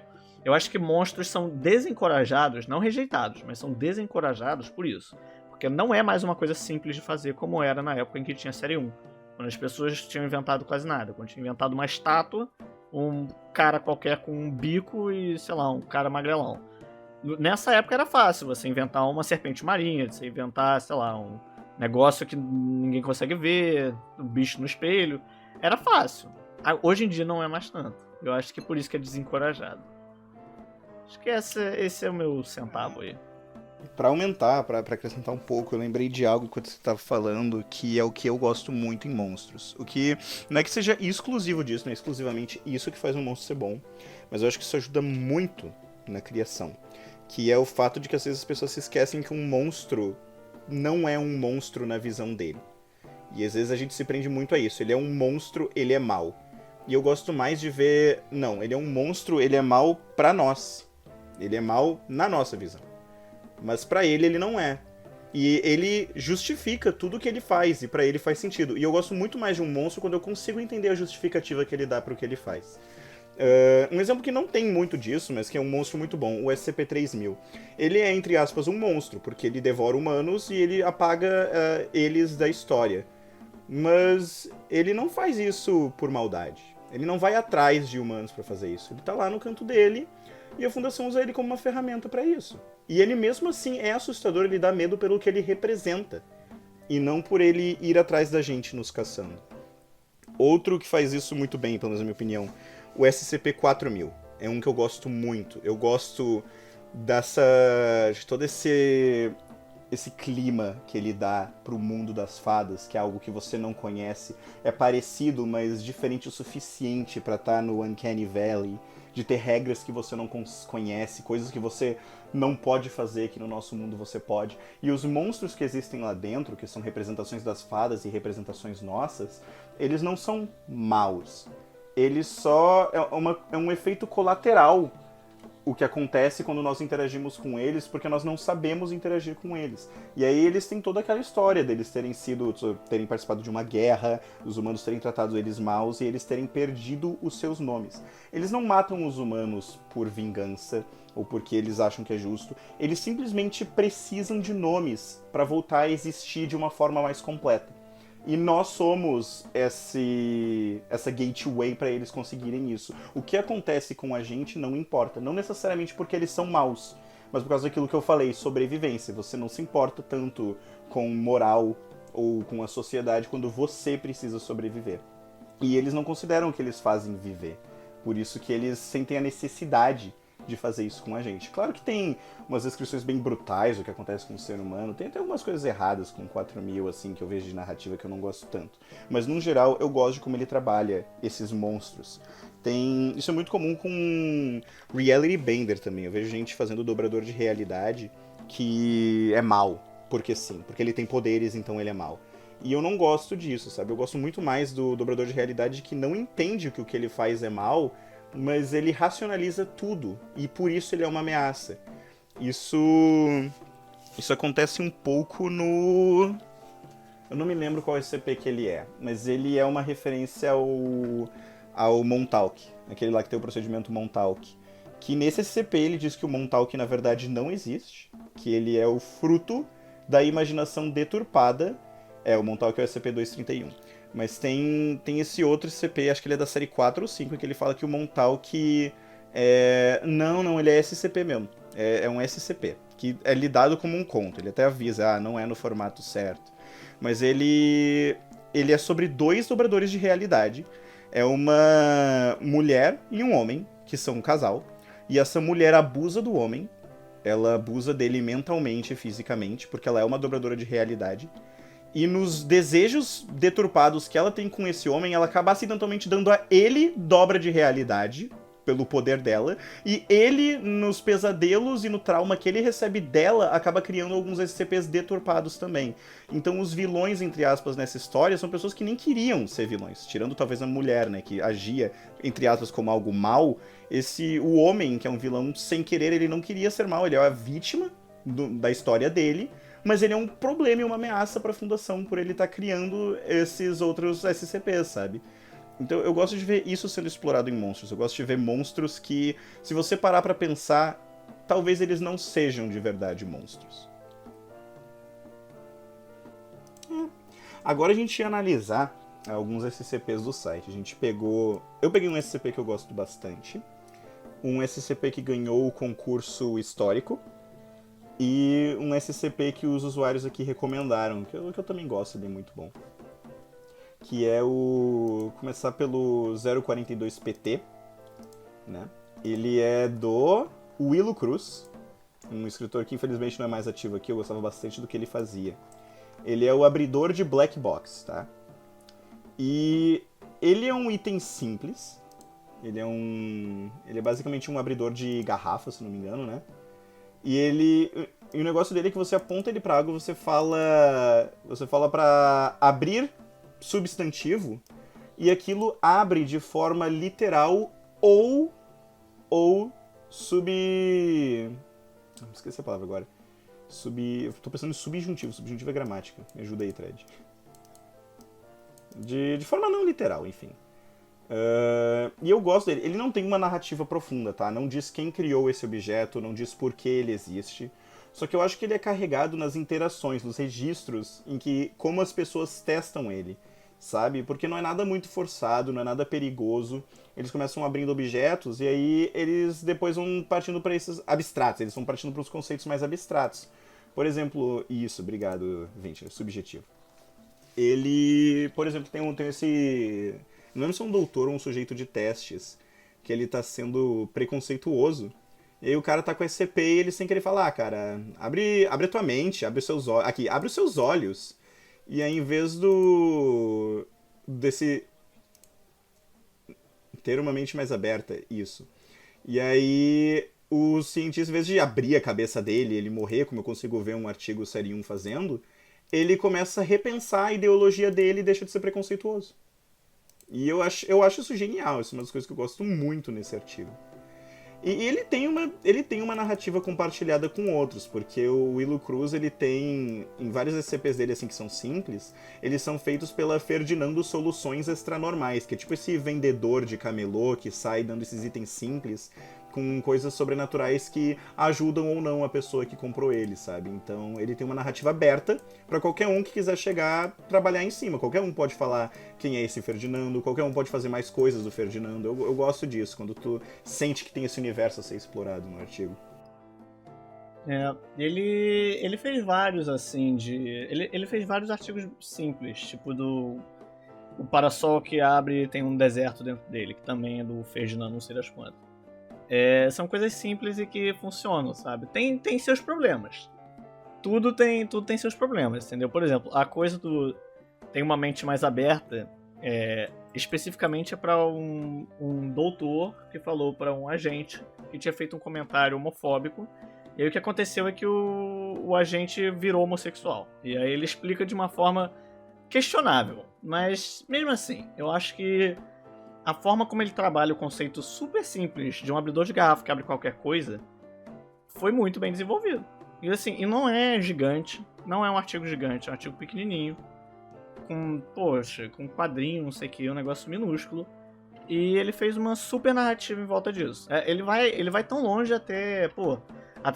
monstros são desencorajados, não rejeitados, mas são desencorajados por isso. Porque não é mais uma coisa simples de fazer como era na época em que tinha série 1. Quando as pessoas tinham inventado quase nada. Quando tinha inventado uma estátua, um cara qualquer com um bico e, sei lá, um cara magrelão. Nessa época era fácil você inventar uma serpente marinha, você inventar, sei lá, um negócio que ninguém consegue ver, um bicho no espelho. Era fácil. Hoje em dia não é mais tanto. Eu acho que é por isso que é desencorajado. Acho que esse é o meu centavo aí. Pra aumentar, pra acrescentar um pouco, eu lembrei de algo enquanto você tava falando, que é o que eu gosto muito em monstros. O que não é que seja exclusivo disso, não é exclusivamente isso que faz um monstro ser bom, mas eu acho que isso ajuda muito na criação. Que é o fato de que às vezes as pessoas se esquecem que um monstro não é um monstro na visão dele. E às vezes a gente se prende muito a isso. Ele é um monstro, ele é mau. E eu gosto mais de ver... Não, ele é um monstro, ele é mau pra nós. Ele é mau na nossa visão. Mas pra ele não é. E ele justifica tudo que ele faz, e pra ele faz sentido. E eu gosto muito mais de um monstro quando eu consigo entender a justificativa que ele dá pro que ele faz. Um exemplo que não tem muito disso, mas que é um monstro muito bom, o SCP-3000. Ele é, entre aspas, um monstro, porque ele devora humanos e ele apaga eles da história. Mas ele não faz isso por maldade. Ele não vai atrás de humanos pra fazer isso. Ele tá lá no canto dele e a Fundação usa ele como uma ferramenta pra isso. E ele mesmo assim é assustador, ele dá medo pelo que ele representa. E não por ele ir atrás da gente nos caçando. Outro que faz isso muito bem, pelo menos na minha opinião, o SCP-4000. É um que eu gosto muito. Eu gosto de todo esse clima que ele dá pro mundo das fadas, que é algo que você não conhece. É parecido, mas diferente o suficiente pra estar no Uncanny Valley, de ter regras que você não conhece, coisas que você não pode fazer, que no nosso mundo você pode. E os monstros que existem lá dentro, que são representações das fadas e representações nossas, eles não são maus. Eles só... é um efeito colateral o que acontece quando nós interagimos com eles, porque nós não sabemos interagir com eles. E aí eles têm toda aquela história deles terem participado de uma guerra, os humanos terem tratado eles maus e eles terem perdido os seus nomes. Eles não matam os humanos por vingança ou porque eles acham que é justo. Eles simplesmente precisam de nomes para voltar a existir de uma forma mais completa. E nós somos essa gateway para eles conseguirem isso. O que acontece com a gente não importa. Não necessariamente porque eles são maus, mas por causa daquilo que eu falei, sobrevivência. Você não se importa tanto com moral ou com a sociedade quando você precisa sobreviver. E eles não consideram que eles fazem viver. Por isso que eles sentem a necessidade de fazer isso com a gente. Claro que tem umas descrições bem brutais do que acontece com o ser humano, tem até algumas coisas erradas com 4000, assim, que eu vejo de narrativa que eu não gosto tanto. Mas, no geral, eu gosto de como ele trabalha esses monstros. Isso é muito comum com Reality Bender também. Eu vejo gente fazendo dobrador de realidade que é mal, porque sim, porque ele tem poderes, então ele é mal. E eu não gosto disso, sabe? Eu gosto muito mais do dobrador de realidade que não entende que o que ele faz é mal, mas ele racionaliza tudo, e por isso ele é uma ameaça. Isso acontece um pouco no... Eu não me lembro qual SCP que ele é, mas ele é uma referência ao Montauk, aquele lá que tem o procedimento Montauk. Que nesse SCP ele diz que o Montauk na verdade não existe, que ele é o fruto da imaginação deturpada. O Montauk é o SCP-231. Mas tem esse outro SCP, acho que ele é da série 4 ou 5, em que ele fala que o Montauk Não, ele é SCP mesmo. É um SCP, que é lidado como um conto. Ele até avisa, não é no formato certo. Mas ele é sobre 2 dobradores de realidade. É uma mulher e um homem, que são um casal. E essa mulher abusa do homem. Ela abusa dele mentalmente e fisicamente, porque ela é uma dobradora de realidade. E nos desejos deturpados que ela tem com esse homem, ela acaba acidentalmente dando a ele dobra de realidade, pelo poder dela, e ele, nos pesadelos e no trauma que ele recebe dela, acaba criando alguns SCPs deturpados também. Então os vilões, entre aspas, nessa história, são pessoas que nem queriam ser vilões, tirando talvez a mulher, né, que agia, entre aspas, como algo mal. O homem, que é um vilão sem querer, ele não queria ser mal, ele é a vítima da história dele, mas ele é um problema e uma ameaça pra Fundação por ele estar criando esses outros SCPs, sabe? Então eu gosto de ver isso sendo explorado em monstros. Eu gosto de ver monstros que, se você parar pra pensar, talvez eles não sejam de verdade monstros. Agora a gente ia analisar alguns SCPs do site. Eu peguei um SCP que eu gosto bastante, um SCP que ganhou o concurso histórico e um SCP que os usuários aqui recomendaram, que eu também gosto, ele é muito bom. Que é começar pelo 042PT, né? Ele é do Willo Cruz, um escritor que infelizmente não é mais ativo aqui, eu gostava bastante do que ele fazia. Ele é o abridor de Black Box, tá? E ele é um item simples. Ele é basicamente um abridor de garrafa, se não me engano, né? E o negócio dele é que você aponta ele pra água, você fala pra abrir substantivo e aquilo abre de forma literal ou esqueci a palavra agora. Eu tô pensando em subjuntivo. Subjuntivo é gramática. Me ajuda aí, Thread. De forma não literal, enfim. E eu gosto dele. Ele não tem uma narrativa profunda, tá? Não diz quem criou esse objeto, não diz por que ele existe. Só que eu acho que ele é carregado nas interações, nos registros, como as pessoas testam ele, sabe? Porque não é nada muito forçado, não é nada perigoso. Eles começam abrindo objetos e aí eles depois vão partindo para esses abstratos, eles vão partindo para os conceitos mais abstratos. Por exemplo, obrigado, Venture, subjetivo. Ele, por exemplo, tem esse... Não lembro se é um doutor ou um sujeito de testes, que ele tá sendo preconceituoso. E aí o cara tá com SCP e ele sem querer falar, cara, abre a tua mente, abre os seus olhos. Aqui, abre os seus olhos. E aí, em vez desse ter uma mente mais aberta, isso. E aí, o cientista, em vez de abrir a cabeça dele, ele morrer, como eu consigo ver um artigo série 1 fazendo, ele começa a repensar a ideologia dele e deixa de ser preconceituoso. E eu acho isso genial, isso é uma das coisas que eu gosto muito nesse artigo. E ele tem uma narrativa compartilhada com outros, porque o Willo Cruz, ele tem, em vários SCPs dele, assim, que são simples, eles são feitos pela Ferdinando Soluções Extranormais, que é tipo esse vendedor de camelô que sai dando esses itens simples com coisas sobrenaturais que ajudam ou não a pessoa que comprou ele, sabe? Então ele tem uma narrativa aberta pra qualquer um que quiser chegar, trabalhar em cima. Qualquer um pode falar quem é esse Ferdinando, qualquer um pode fazer mais coisas do Ferdinando. Eu gosto disso, quando tu sente que tem esse universo a ser explorado no artigo. Ele fez vários, assim, ele fez vários artigos simples, tipo o Parasol que abre e tem um deserto dentro dele, que também é do Ferdinando, não sei das quantas. São coisas simples e que funcionam, sabe? Tem seus problemas. Tudo tem seus problemas, entendeu? Por exemplo, a coisa tem uma mente mais aberta, especificamente é pra um doutor que falou pra um agente que tinha feito um comentário homofóbico. E aí o que aconteceu é que o agente virou homossexual. E aí ele explica de uma forma questionável. Mas, mesmo assim, eu acho que a forma como ele trabalha o conceito super simples de um abridor de garrafa que abre qualquer coisa foi muito bem desenvolvido. E assim, e não é gigante, não é um artigo gigante, é um artigo pequenininho, com quadrinho, não sei o que, um negócio minúsculo. E ele fez uma super narrativa em volta disso. Ele vai tão longe até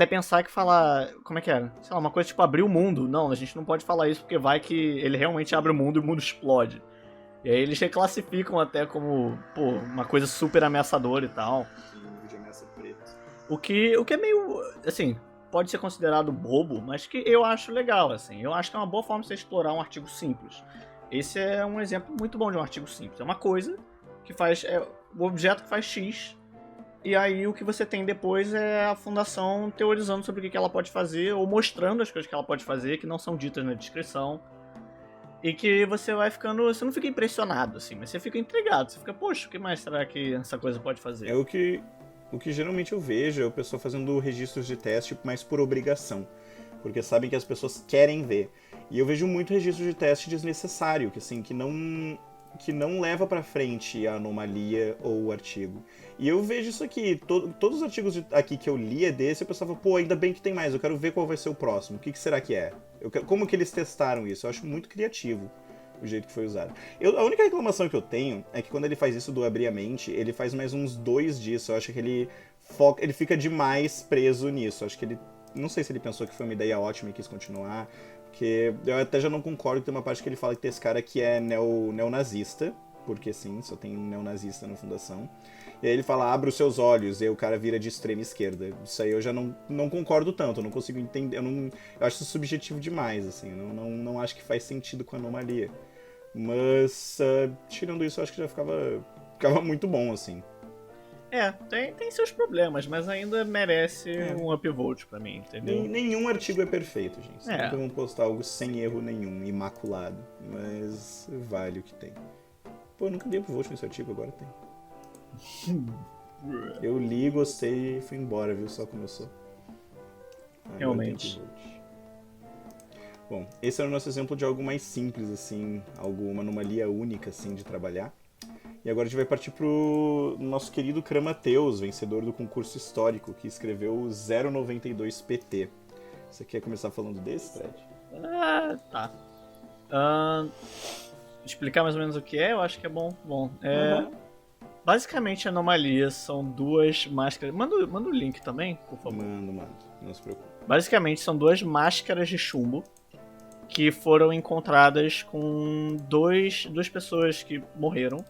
pensar que falar, como é que era? Sei lá, uma coisa tipo abrir o mundo. Não, a gente não pode falar isso porque vai que ele realmente abre o mundo e o mundo explode. E aí eles reclassificam até como, uma coisa super ameaçadora e tal. De ameaça preta. O que é meio, assim, pode ser considerado bobo, mas que eu acho legal, assim. Eu acho que é uma boa forma de você explorar um artigo simples. Esse é um exemplo muito bom de um artigo simples. É uma coisa que faz, o objeto que faz X, e aí o que você tem depois é a fundação teorizando sobre o que ela pode fazer, ou mostrando as coisas que ela pode fazer, que não são ditas na descrição. E que você vai ficando... Você não fica impressionado, assim, mas você fica intrigado. Você fica, poxa, o que mais será que essa coisa pode fazer? O que geralmente eu vejo é o pessoal fazendo registros de teste, mais por obrigação. Porque sabem que as pessoas querem ver. E eu vejo muito registro de teste desnecessário, que assim, que que não leva pra frente a anomalia ou o artigo. E eu vejo isso aqui, todos os artigos aqui que eu li é desse, eu pensava, pô, ainda bem que tem mais, eu quero ver qual vai ser o próximo, o que será que é? Como que eles testaram isso? Eu acho muito criativo o jeito que foi usado. A única reclamação que eu tenho é que quando ele faz isso do abrir a mente, ele faz mais uns 2 disso, eu acho que ele fica demais preso nisso, eu acho que ele, não sei se ele pensou que foi uma ideia ótima e quis continuar, porque eu até já não concordo que tem uma parte que ele fala que tem esse cara que é neonazista, porque sim, só tem um neonazista na fundação. E aí ele fala, abre os seus olhos, e aí o cara vira de extrema esquerda. Isso aí eu já não concordo tanto, eu não consigo entender, eu acho isso subjetivo demais, assim, não acho que faz sentido com a anomalia. Mas, tirando isso, eu acho que já ficava muito bom, assim. Tem seus problemas, mas ainda merece um upvote pra mim, entendeu? Nenhum artigo é perfeito, gente. Nunca vão postar algo sem erro nenhum, imaculado. Mas vale o que tem. Pô, eu nunca dei upvote nesse artigo, agora tem. Eu li, gostei e fui embora, viu? Só começou. Realmente. Bom, esse é o nosso exemplo de algo mais simples, assim, uma anomalia única, assim, de trabalhar. E agora a gente vai partir pro nosso querido Cramateus, vencedor do concurso histórico, que escreveu o 092PT. Você quer começar falando desse, Fred? Tá. Explicar mais ou menos o que é, eu acho que é bom. Basicamente, anomalias são 2 máscaras... Manda o link também, por favor. Mando. Não se preocupe. Basicamente, são 2 máscaras de chumbo que foram encontradas com duas pessoas que morreram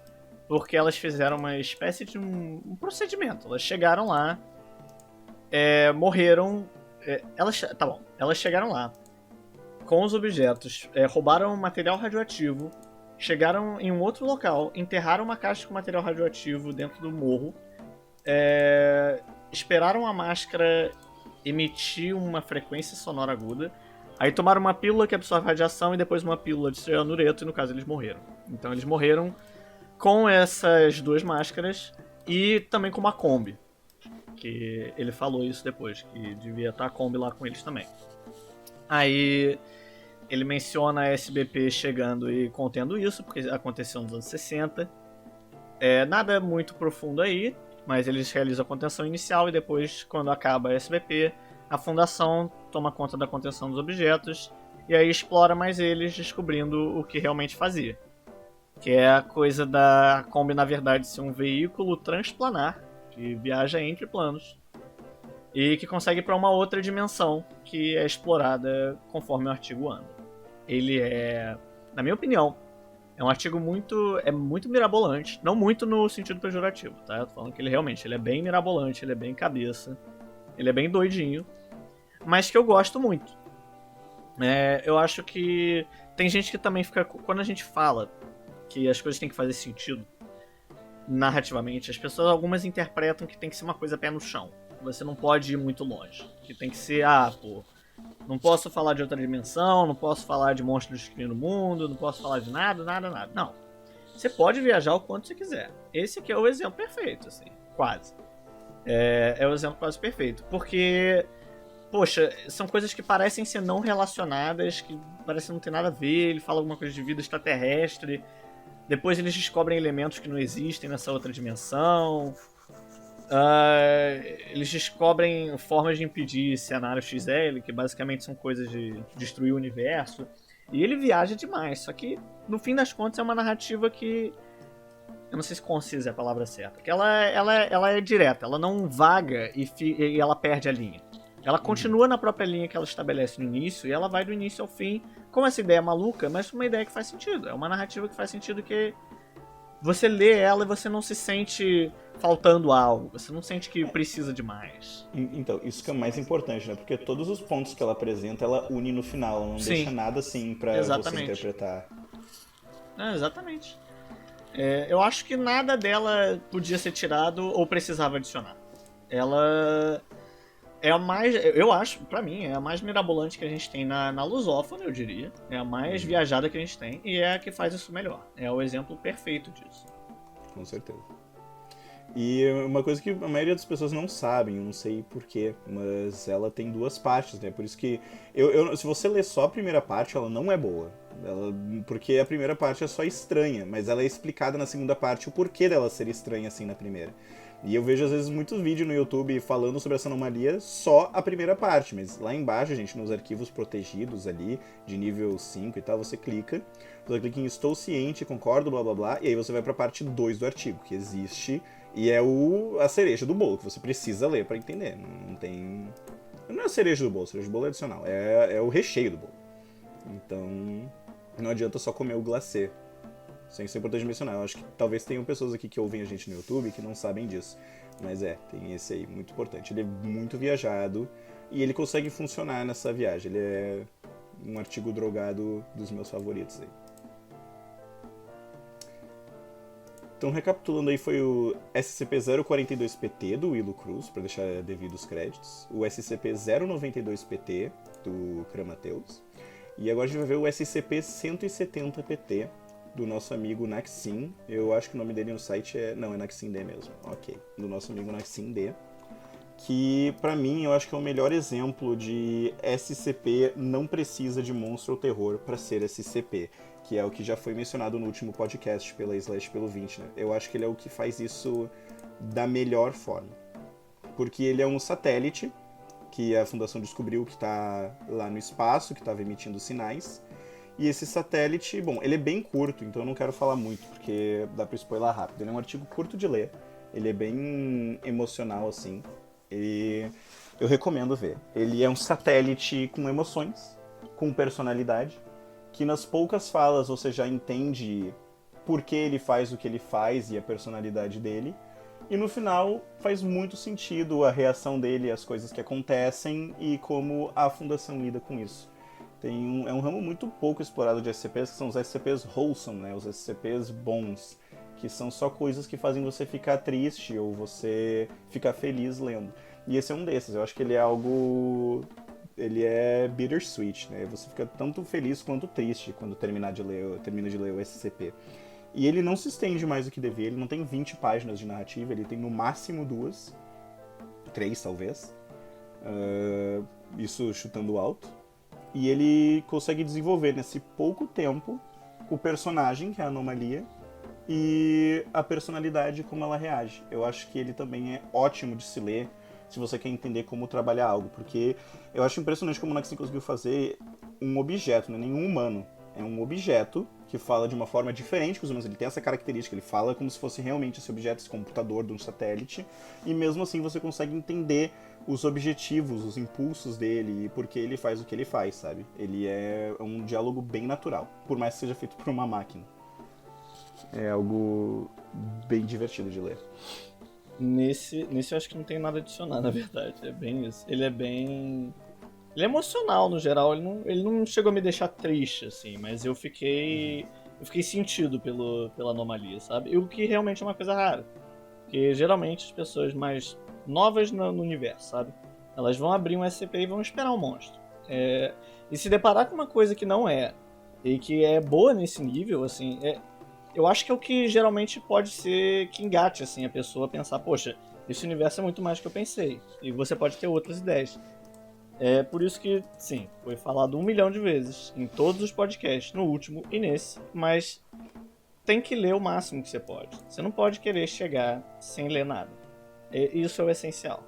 porque elas fizeram uma espécie de um procedimento. Elas chegaram lá, morreram... Elas chegaram lá com os objetos, roubaram material radioativo, chegaram em um outro local, enterraram uma caixa com material radioativo dentro do morro, esperaram a máscara emitir uma frequência sonora aguda, aí tomaram uma pílula que absorve radiação e depois uma pílula de cianureto, e no caso eles morreram. Então eles morreram com essas 2 máscaras e também com uma Kombi, que ele falou isso depois, que devia estar a Kombi lá com eles também. Aí ele menciona a SBP chegando e contendo isso, porque aconteceu nos anos 60. Nada muito profundo aí, mas eles realizam a contenção inicial e depois, quando acaba a SBP, a fundação toma conta da contenção dos objetos e aí explora mais eles, descobrindo o que realmente fazia. Que é a coisa da Kombi, na verdade, ser um veículo transplanar que viaja entre planos e que consegue ir para uma outra dimensão que é explorada conforme o artigo anda. Ele na minha opinião, é um artigo muito mirabolante, não muito no sentido pejorativo, tá? Eu tô falando que ele é bem mirabolante, ele é bem cabeça, ele é bem doidinho, mas que eu gosto muito. Eu acho que tem gente que também fica... Quando a gente fala que as coisas têm que fazer sentido narrativamente, as pessoas, algumas interpretam que tem que ser uma coisa pé no chão. Você não pode ir muito longe. Que tem que ser, não posso falar de outra dimensão, não posso falar de monstros destruindo o mundo, não posso falar de nada. Não. Você pode viajar o quanto você quiser. Esse aqui é o exemplo perfeito, assim, quase. É o exemplo quase perfeito. Porque, poxa, são coisas que parecem ser não relacionadas, que parecem não ter nada a ver. Ele fala alguma coisa de vida extraterrestre. Depois eles descobrem elementos que não existem nessa outra dimensão. Eles descobrem formas de impedir cenário XL, que basicamente são coisas de destruir o universo. E ele viaja demais, só que no fim das contas é uma narrativa que... Eu não sei se concisa é a palavra certa. Que ela é direta, ela não vaga e ela perde a linha. Ela continua na própria linha que ela estabelece no início e ela vai do início ao fim com essa ideia maluca, mas uma ideia que faz sentido. É uma narrativa que faz sentido, que você lê ela e você não se sente faltando algo, você não sente que precisa de mais. Então, isso que é o mais importante, né? Porque todos os pontos que ela apresenta, ela une no final, ela não deixa nada assim pra você interpretar. Exatamente. Eu acho que nada dela podia ser tirado ou precisava adicionar. Ela é a mais, eu acho, pra mim, é a mais mirabolante que a gente tem na lusófona, eu diria. É a mais viajada que a gente tem e é a que faz isso melhor. É o exemplo perfeito disso. Com certeza. E uma coisa que a maioria das pessoas não sabem, eu não sei porquê, mas ela tem 2 partes, né? Por isso que, se você ler só a primeira parte, ela não é boa. Porque a primeira parte é só estranha, mas ela é explicada na segunda parte o porquê dela ser estranha assim na primeira. E eu vejo às vezes muitos vídeos no YouTube falando sobre essa anomalia só a primeira parte, mas lá embaixo, gente, nos arquivos protegidos ali, de nível 5 e tal, você clica em estou ciente, concordo, blá blá blá, e aí você vai pra parte 2 do artigo, que existe, e é a cereja do bolo, que você precisa ler pra entender. Não tem... Não é a cereja do bolo é adicional, é o recheio do bolo. Então, não adianta só comer o glacê. Sem ser importante mencionar. Eu acho que talvez tenham pessoas aqui que ouvem a gente no YouTube que não sabem disso. Mas tem esse aí, muito importante. Ele é muito viajado e ele consegue funcionar nessa viagem. Ele é um artigo drogado dos meus favoritos aí. Então, recapitulando aí, foi o SCP-042-PT do Willow Cruz, para deixar devidos créditos. O SCP-092-PT do Cramateus. E agora a gente vai ver o SCP-170-PT do nosso amigo Naxin. Eu acho que o nome dele no site é Naxin D mesmo. Ok. Do nosso amigo Naxin D. Que, pra mim, eu acho que é o melhor exemplo de SCP não precisa de monstro ou terror pra ser SCP. Que é o que já foi mencionado no último podcast pela pelo 20, né? Eu acho que ele é o que faz isso da melhor forma. Porque ele é um satélite que a Fundação descobriu que tá lá no espaço, que estava emitindo sinais. E esse satélite, bom, ele é bem curto, então eu não quero falar muito, porque dá pra spoiler rápido. Ele é um artigo curto de ler, ele é bem emocional, assim, e eu recomendo ver. Ele é um satélite com emoções, com personalidade, que nas poucas falas você já entende por que ele faz o que ele faz e a personalidade dele. E no final faz muito sentido a reação dele, as coisas que acontecem e como a Fundação lida com isso. É um ramo muito pouco explorado de SCPs, que são os SCPs wholesome, né? Os SCPs bons, que são só coisas que fazem você ficar triste ou você ficar feliz lendo. E esse é um desses. Eu acho que ele é algo... Ele é bittersweet, né? Você fica tanto feliz quanto triste quando termina de ler o SCP. E ele não se estende mais do que devia, ele não tem 20 páginas de narrativa, ele tem no máximo 2, 3 talvez. Isso chutando alto. E ele consegue desenvolver nesse pouco tempo o personagem, que é a anomalia, e a personalidade, como ela reage. Eu acho que ele também é ótimo de se ler se você quer entender como trabalhar algo, porque eu acho impressionante como o Naxin conseguiu fazer um objeto, não é nenhum humano. É um objeto que fala de uma forma diferente que os humanos. Ele tem essa característica, ele fala como se fosse realmente esse objeto, esse computador de um satélite, e mesmo assim você consegue entender os objetivos, os impulsos dele e por que ele faz o que ele faz, sabe? Ele é um diálogo bem natural, por mais que seja feito por uma máquina. É algo bem divertido de ler. Nesse eu acho que não tem nada a adicionar, na verdade. É bem isso. Ele é emocional, no geral. Ele não chegou a me deixar triste, assim, mas eu fiquei sentido pela anomalia, sabe? O que realmente é uma coisa rara. Porque geralmente as pessoas mais novas no universo, sabe? Elas vão abrir um SCP e vão esperar um monstro. E se deparar com uma coisa que não é, e que é boa nesse nível, assim, eu acho que é o que geralmente pode ser que engate, assim, a pessoa a pensar, poxa, esse universo é muito mais do que eu pensei. E você pode ter outras ideias. É por isso que, sim, foi falado 1 milhão de vezes em todos os podcasts, no último e nesse, mas tem que ler o máximo que você pode. Você não pode querer chegar sem ler nada. Isso é o essencial.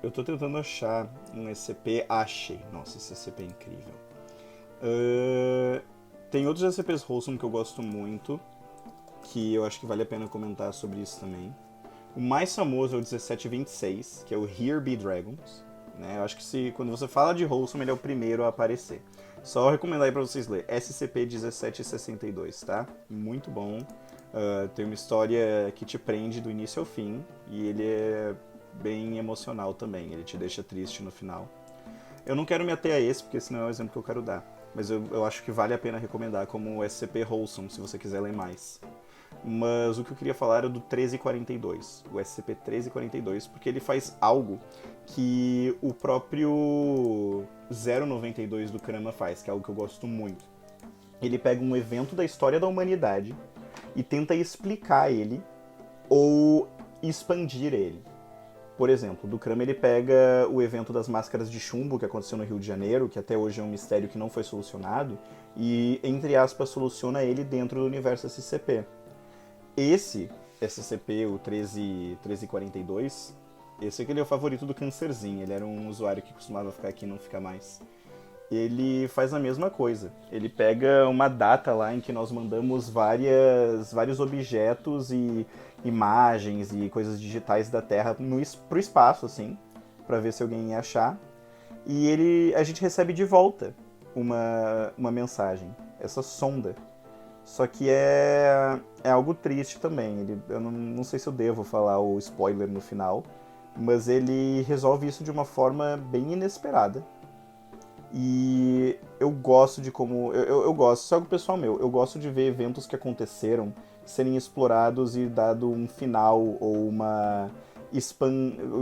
Eu tô tentando achar um SCP, achei. Nossa, esse SCP é incrível. Tem outros SCPs wholesome que eu gosto muito, que eu acho que vale a pena comentar sobre isso também. O mais famoso é o 1726, que é o Here Be Dragons. Né? Eu acho que quando você fala de wholesome, ele é o primeiro a aparecer. Só recomendar aí pra vocês lerem. SCP-1762, tá? Muito bom. Tem uma história que te prende do início ao fim. E ele é bem emocional também. Ele te deixa triste no final. Eu não quero me ater a esse, porque esse não é o exemplo que eu quero dar. Mas eu acho que vale a pena recomendar como SCP Wholesome, se você quiser ler mais. Mas o que eu queria falar era do 1342, o SCP-1342, porque ele faz algo que o próprio 092 do Krama faz, que é algo que eu gosto muito. Ele pega um evento da história da humanidade e tenta explicar ele ou expandir ele. Por exemplo, do Krama ele pega o evento das máscaras de chumbo que aconteceu no Rio de Janeiro, que até hoje é um mistério que não foi solucionado, e, entre aspas, soluciona ele dentro do universo SCP. Esse SCP, o 1342, esse aqui ele é o favorito do Cancerzinho, ele era um usuário que costumava ficar aqui e não fica mais. Ele faz a mesma coisa. Ele pega uma data lá em que nós mandamos vários objetos e imagens e coisas digitais da Terra pro espaço, assim, pra ver se alguém ia achar. E a gente recebe de volta uma mensagem, essa sonda. Só que é algo triste também. Eu não sei se eu devo falar o spoiler no final, mas ele resolve isso de uma forma bem inesperada. E eu gosto de como... Eu gosto, isso é algo pessoal meu, eu gosto de ver eventos que aconteceram serem explorados e dado um final ou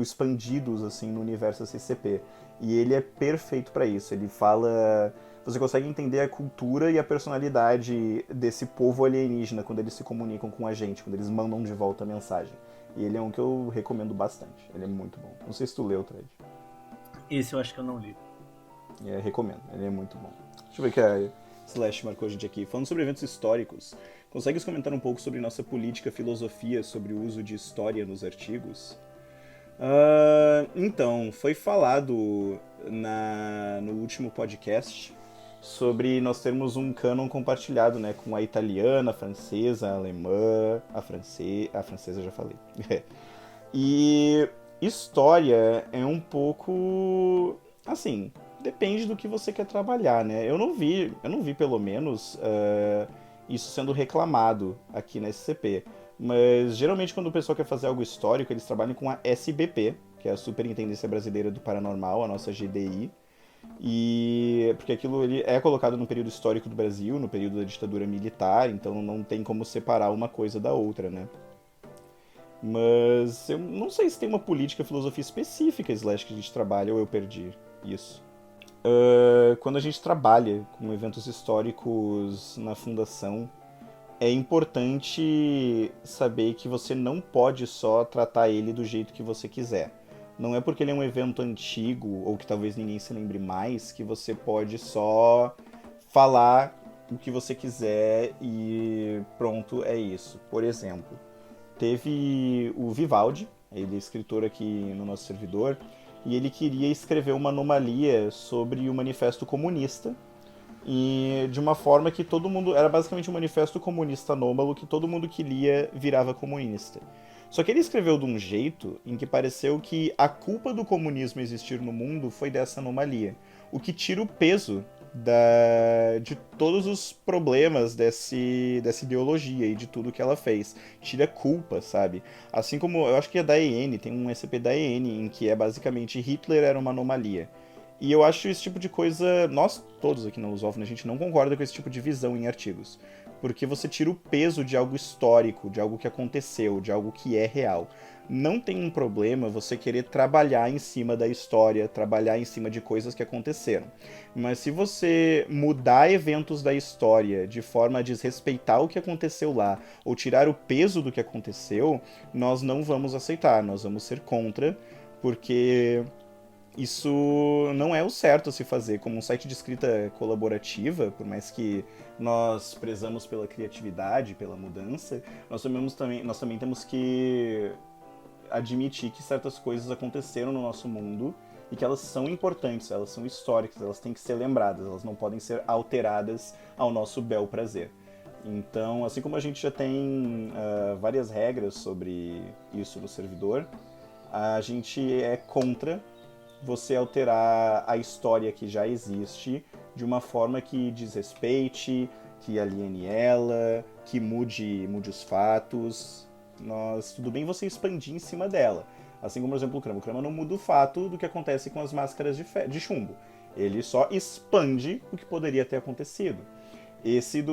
expandidos assim no universo SCP. E ele é perfeito pra isso. Ele fala... Você consegue entender a cultura e a personalidade desse povo alienígena quando eles se comunicam com a gente, quando eles mandam de volta a mensagem. E ele é um que eu recomendo bastante. Ele é muito bom. Não sei se tu leu, Thread. Esse eu acho que eu não li. Recomendo, ele é muito bom. Deixa eu ver o que a Slash marcou a gente aqui. Falando sobre eventos históricos, consegues comentar um pouco sobre nossa política, filosofia sobre o uso de história nos artigos? Então, foi falado no último podcast sobre nós termos um cânon compartilhado, né, com a italiana, a francesa, a alemã, a francesa eu já falei. E história é um pouco... assim, depende do que você quer trabalhar, né? Eu não vi pelo menos, isso sendo reclamado aqui na SCP. Mas geralmente quando o pessoal quer fazer algo histórico, eles trabalham com a SBP, que é a Superintendência Brasileira do Paranormal, a nossa GDI. E porque aquilo ele é colocado no período histórico do Brasil, no período da ditadura militar, então não tem como separar uma coisa da outra, né? Mas eu não sei se tem uma política, filosofia específica, Slash, que a gente trabalha, ou eu perdi isso. Quando a gente trabalha com eventos históricos na fundação, é importante saber que você não pode só tratar ele do jeito que você quiser. Não é porque ele é um evento antigo, ou que talvez ninguém se lembre mais, que você pode só falar o que você quiser e pronto, é isso. Por exemplo, teve o Vivaldi, ele é escritor aqui no nosso servidor, e ele queria escrever uma anomalia sobre o Manifesto Comunista, e de uma forma que todo mundo... Era basicamente um manifesto comunista anômalo que todo mundo que lia virava comunista. Só que ele escreveu de um jeito em que pareceu que a culpa do comunismo existir no mundo foi dessa anomalia. O que tira o peso de todos os problemas dessa ideologia e de tudo que ela fez. Tira culpa, sabe? Assim como, eu acho que é da EN, tem um SCP da EN, em que é basicamente Hitler era uma anomalia. E eu acho esse tipo de coisa... Nós, todos aqui na Lusófona, a gente não concorda com esse tipo de visão em artigos. Porque você tira o peso de algo histórico, de algo que aconteceu, de algo que é real. Não tem um problema você querer trabalhar em cima da história, trabalhar em cima de coisas que aconteceram. Mas se você mudar eventos da história de forma a desrespeitar o que aconteceu lá, ou tirar o peso do que aconteceu, nós não vamos aceitar, nós vamos ser contra, porque... isso não é o certo a se fazer. Como um site de escrita colaborativa, por mais que nós prezamos pela criatividade, pela mudança, nós também temos que admitir que certas coisas aconteceram no nosso mundo e que elas são importantes, elas são históricas, elas têm que ser lembradas, elas não podem ser alteradas ao nosso bel prazer. Então, assim como a gente já tem várias regras sobre isso no servidor, a gente é contra você alterar a história que já existe de uma forma que desrespeite, que aliene ela, que mude os fatos. Tudo bem você expandir em cima dela. Assim como, por exemplo, o Krama. O Krama não muda o fato do que acontece com as máscaras de chumbo. Ele só expande o que poderia ter acontecido. Esse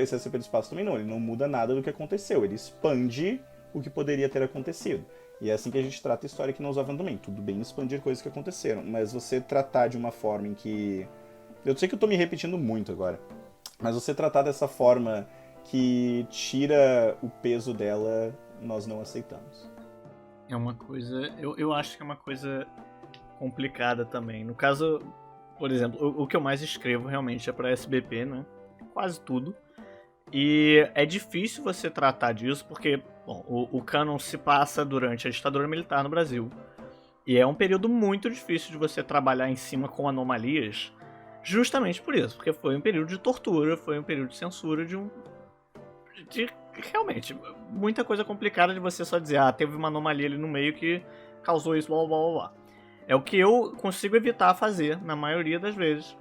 SCP do espaço também não. Ele não muda nada do que aconteceu. Ele expande o que poderia ter acontecido. E é assim que a gente trata a história aqui na Lusófona também. Tudo bem expandir coisas que aconteceram, mas você tratar de uma forma em que... Eu sei que eu tô me repetindo muito agora, mas você tratar dessa forma que tira o peso dela, nós não aceitamos. É uma coisa... Eu acho que é uma coisa complicada também. No caso, por exemplo, o que eu mais escrevo realmente é pra SBP, né? Quase tudo. E é difícil você tratar disso porque, bom, o cânon se passa durante a ditadura militar no Brasil. E é um período muito difícil de você trabalhar em cima com anomalias, justamente por isso, porque foi um período de tortura, foi um período de censura de realmente muita coisa complicada de você só dizer, teve uma anomalia ali no meio que causou isso, blá blá blá blá. É o que eu consigo evitar fazer na maioria das vezes,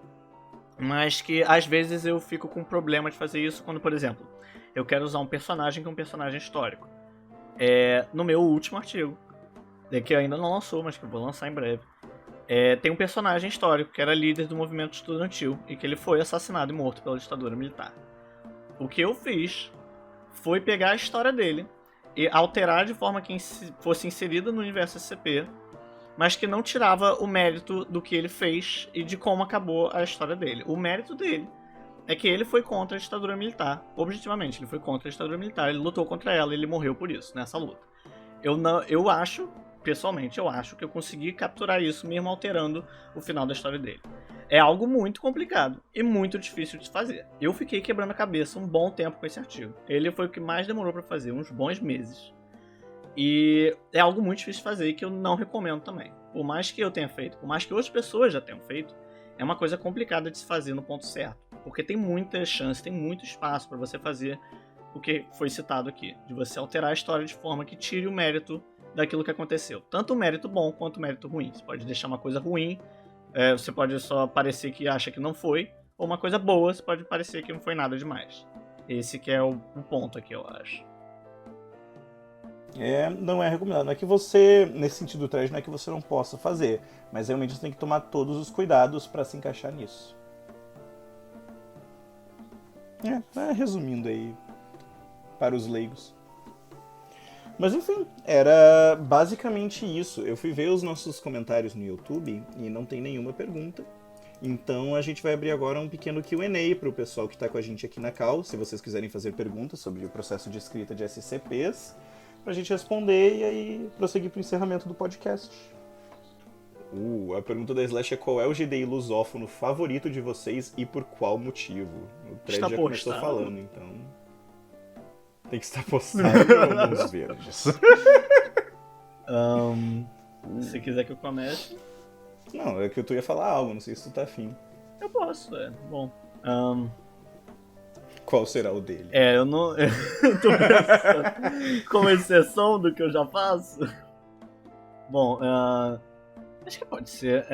mas que às vezes eu fico com problema de fazer isso quando, por exemplo, eu quero usar um personagem que é um personagem histórico. No meu último artigo, que ainda não lançou, mas que eu vou lançar em breve, tem um personagem histórico que era líder do movimento estudantil e que ele foi assassinado e morto pela ditadura militar. O que eu fiz foi pegar a história dele e alterar de forma que fosse inserida no universo SCP, mas que não tirava o mérito do que ele fez e de como acabou a história dele. O mérito dele é que ele foi contra a ditadura militar, objetivamente, ele foi contra a ditadura militar, ele lutou contra ela e ele morreu por isso, nessa luta. Eu acho, pessoalmente, que eu consegui capturar isso mesmo alterando o final da história dele. É algo muito complicado e muito difícil de fazer. Eu fiquei quebrando a cabeça um bom tempo com esse artigo. Ele foi o que mais demorou para fazer, uns bons meses. E é algo muito difícil de fazer e que eu não recomendo também. Por mais que eu tenha feito, por mais que outras pessoas já tenham feito, é uma coisa complicada de se fazer no ponto certo. Porque tem muita chance, tem muito espaço para você fazer o que foi citado aqui. De você alterar a história de forma que tire o mérito daquilo que aconteceu. Tanto o mérito bom quanto o mérito ruim. Você pode deixar uma coisa ruim, você pode só parecer que acha que não foi, ou uma coisa boa, você pode parecer que não foi nada demais. Esse que é o ponto aqui, eu acho. Não é recomendado. Não é que você, nesse sentido do traje, não é que você não possa fazer, mas realmente você tem que tomar todos os cuidados para se encaixar nisso. Resumindo aí, para os leigos. Mas enfim, era basicamente isso. Eu fui ver os nossos comentários no YouTube e não tem nenhuma pergunta. Então a gente vai abrir agora um pequeno Q&A para o pessoal que está com a gente aqui na Cal, se vocês quiserem fazer perguntas sobre o processo de escrita de SCPs, pra gente responder e aí prosseguir pro encerramento do podcast. A pergunta da Slash é: qual é o GDI lusófono favorito de vocês e por qual motivo? O thread já começou falando, então tem que estar postado em alguns verdes. Se quiser que eu comece... Não, é que tu ia falar algo, não sei se tu tá afim. Eu posso, bom... Qual será o dele? Eu não... eu tô pensando como exceção do que eu já faço. Bom, acho que pode ser.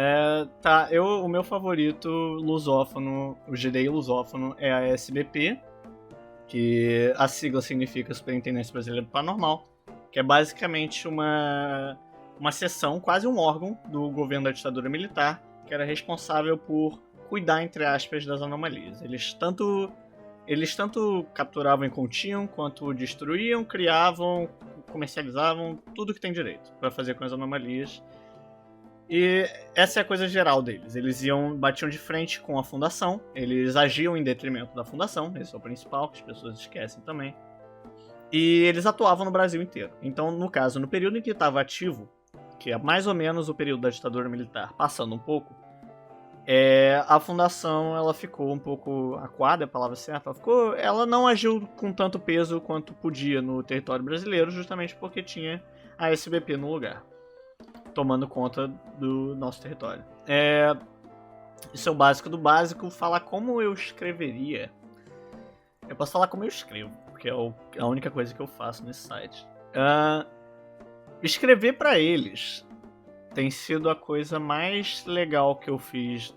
O meu favorito lusófono, o GDI lusófono, é a SBP, que a sigla significa Superintendência Brasileira do Paranormal, que é basicamente uma seção, quase um órgão do governo da ditadura militar, que era responsável por cuidar, entre aspas, das anomalias. Eles tanto capturavam e continham, quanto destruíam, criavam, comercializavam, tudo que tem direito para fazer com as anomalias. E essa é a coisa geral deles. Eles batiam de frente com a fundação, eles agiam em detrimento da fundação, esse é o principal, que as pessoas esquecem também. E eles atuavam no Brasil inteiro. Então, no caso, no período em que estava ativo, que é mais ou menos o período da ditadura militar, passando um pouco, a fundação ela ficou um pouco acuada, é a palavra certa. Ela não agiu com tanto peso quanto podia no território brasileiro, justamente porque tinha a SBP no lugar, tomando conta do nosso território. Isso é o básico do básico. Falar como eu escreveria. Eu posso falar como eu escrevo, porque é a única coisa que eu faço nesse site. Escrever pra eles tem sido a coisa mais legal que eu fiz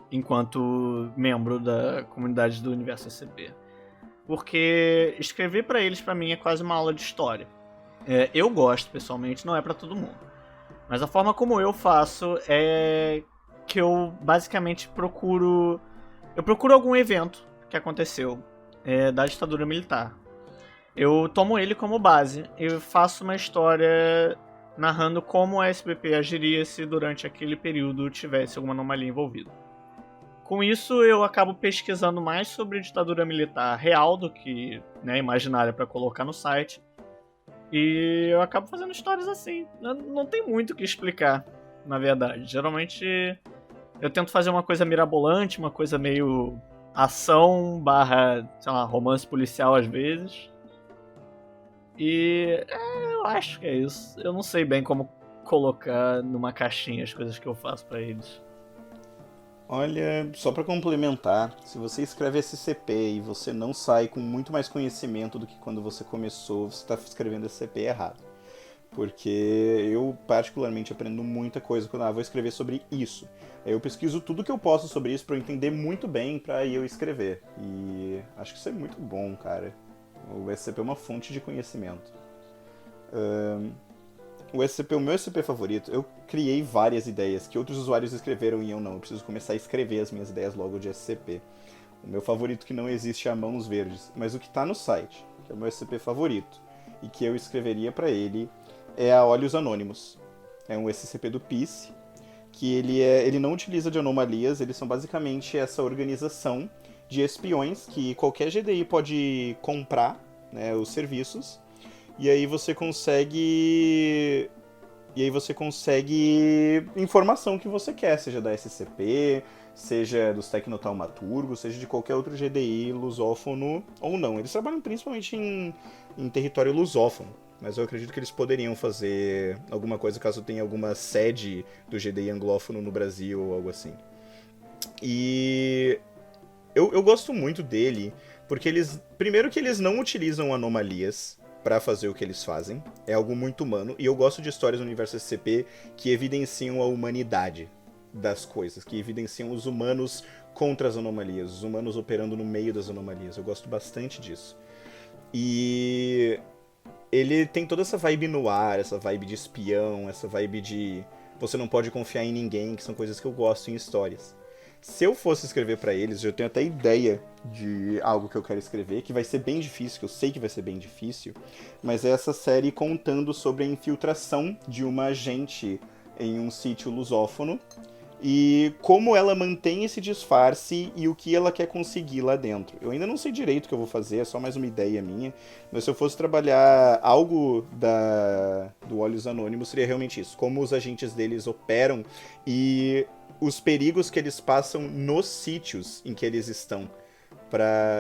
enquanto membro da comunidade do Universo SCP. Porque escrever pra eles, pra mim, é quase uma aula de história. Eu gosto, pessoalmente, não é pra todo mundo. Mas a forma como eu faço é que eu basicamente procuro algum evento que aconteceu da ditadura militar. Eu tomo ele como base e faço uma história narrando como a SBP agiria se durante aquele período tivesse alguma anomalia envolvida. Com isso, eu acabo pesquisando mais sobre ditadura militar real do que imaginária para colocar no site. E eu acabo fazendo histórias assim. Não tem muito o que explicar, na verdade. Geralmente eu tento fazer uma coisa mirabolante, uma coisa meio ação barra, sei lá, romance policial às vezes. E eu acho que é isso. Eu não sei bem como colocar numa caixinha as coisas que eu faço pra eles. Olha, só pra complementar, se você escreve SCP e você não sai com muito mais conhecimento do que quando você começou, você tá escrevendo SCP errado. Porque eu particularmente aprendo muita coisa quando vou escrever sobre isso. Aí eu pesquiso tudo que eu posso sobre isso pra eu entender muito bem pra eu escrever. E acho que isso é muito bom, cara. O SCP é uma fonte de conhecimento. O SCP, o meu SCP favorito, eu criei várias ideias que outros usuários escreveram e eu não. Eu preciso começar a escrever as minhas ideias logo de SCP. O meu favorito que não existe é a Mãos Verdes, mas o que tá no site, que é o meu SCP favorito, e que eu escreveria pra ele, é a Olhos Anônimos. É um SCP do PICE, que ele não utiliza de anomalias, eles são basicamente essa organização de espiões que qualquer GDI pode comprar, né, os serviços, e aí você consegue. E aí você consegue informação que você quer, seja da SCP, seja dos Tecnotaumaturgos, seja de qualquer outro GDI lusófono ou não. Eles trabalham principalmente em território lusófono, mas eu acredito que eles poderiam fazer alguma coisa caso tenha alguma sede do GDI anglófono no Brasil ou algo assim. E eu gosto muito dele, porque eles. Primeiro que eles não utilizam anomalias pra fazer o que eles fazem. É algo muito humano. E eu gosto de histórias no universo SCP que evidenciam a humanidade das coisas, que evidenciam os humanos contra as anomalias, os humanos operando no meio das anomalias. Eu gosto bastante disso. E ele tem toda essa vibe no ar, essa vibe de espião, essa vibe de você não pode confiar em ninguém, que são coisas que eu gosto em histórias. Se eu fosse escrever pra eles, eu tenho até ideia de algo que eu quero escrever, que vai ser bem difícil, que eu sei que vai ser bem difícil, mas é essa série contando sobre a infiltração de uma agente em um sítio lusófono e como ela mantém esse disfarce e o que ela quer conseguir lá dentro. Eu ainda não sei direito o que eu vou fazer, é só mais uma ideia minha, mas se eu fosse trabalhar algo do Olhos Anônimos, seria realmente isso, como os agentes deles operam e os perigos que eles passam nos sítios em que eles estão,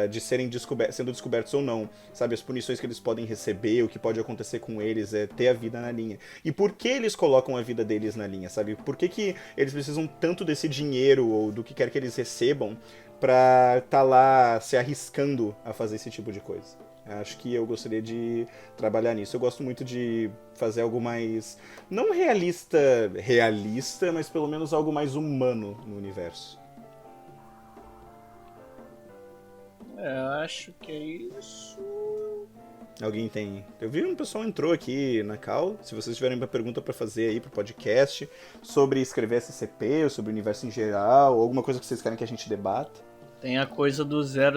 de serem sendo descobertos ou não, sabe? As punições que eles podem receber, o que pode acontecer com eles, é ter a vida na linha. E por que eles colocam a vida deles na linha, sabe? Por que eles precisam tanto desse dinheiro ou do que quer que eles recebam pra tá lá se arriscando a fazer esse tipo de coisa? Acho que eu gostaria de trabalhar nisso. Eu gosto muito de fazer algo mais, não realista, mas pelo menos algo mais humano no universo. Acho que é isso. Alguém tem? Eu vi um pessoal entrou aqui na call. Se vocês tiverem uma pergunta pra fazer aí pro podcast sobre escrever SCP, ou sobre o universo em geral, ou alguma coisa que vocês querem que a gente debata. Tem a coisa do 000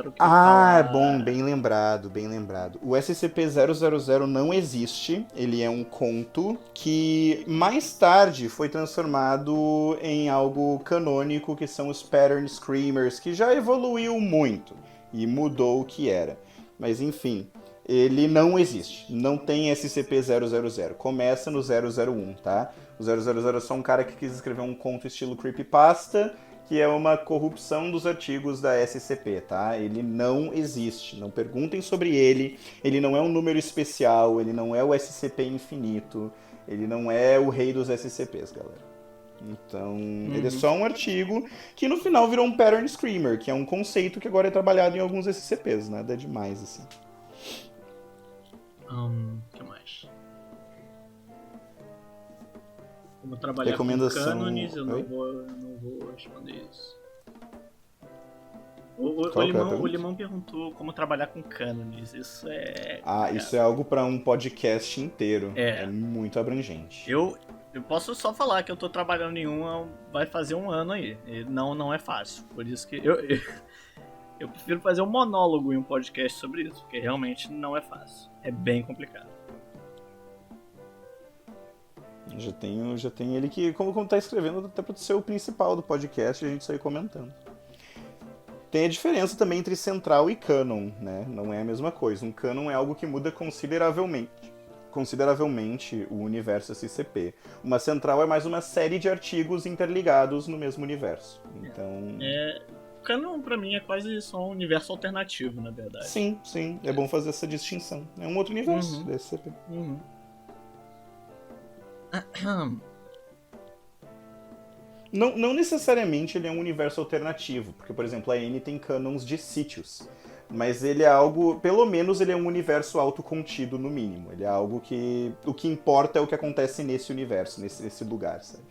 que Ah, tá é bom, bem lembrado, bem lembrado. O SCP-000 não existe, ele é um conto que mais tarde foi transformado em algo canônico, que são os Pattern Screamers, que já evoluiu muito e mudou o que era. Mas enfim, ele não existe, não tem SCP-000, começa no 001, tá? O 000 é só um cara que quis escrever um conto estilo creepypasta, que é uma corrupção dos artigos da SCP, tá? Ele não existe, não perguntem sobre ele não é um número especial, ele não é o SCP infinito, ele não é o rei dos SCPs, galera. Então, ele é só um artigo que no final virou um Pattern Screamer, que é um conceito que agora é trabalhado em alguns SCPs, nada demais, assim. Que mais? Como trabalhar Recomendação... com cânones, eu não vou responder isso. O Limão perguntou como trabalhar com cânones. Isso é... isso é algo para um podcast inteiro. É muito abrangente. Eu posso só falar que eu tô trabalhando em vai fazer um ano aí. E não é fácil. Por isso que eu prefiro fazer um monólogo em um podcast sobre isso, porque realmente não é fácil. É bem complicado. Já tenho ele que, como tá escrevendo, até pra ser o principal do podcast, a gente sair comentando. Tem a diferença também entre central e canon, né? Não é a mesma coisa. Um canon é algo que muda consideravelmente o universo SCP. Uma central é mais uma série de artigos interligados no mesmo universo. Então... Canon pra mim é quase só um universo alternativo, na verdade. Sim, sim. É bom fazer essa distinção. É um outro universo do SCP. Não necessariamente ele é um universo alternativo, porque, por exemplo, a N tem canons de sítios. Mas ele é algo, pelo menos ele é um universo autocontido, no mínimo. Ele é algo que... O que importa é o que acontece nesse universo, nesse lugar, sabe?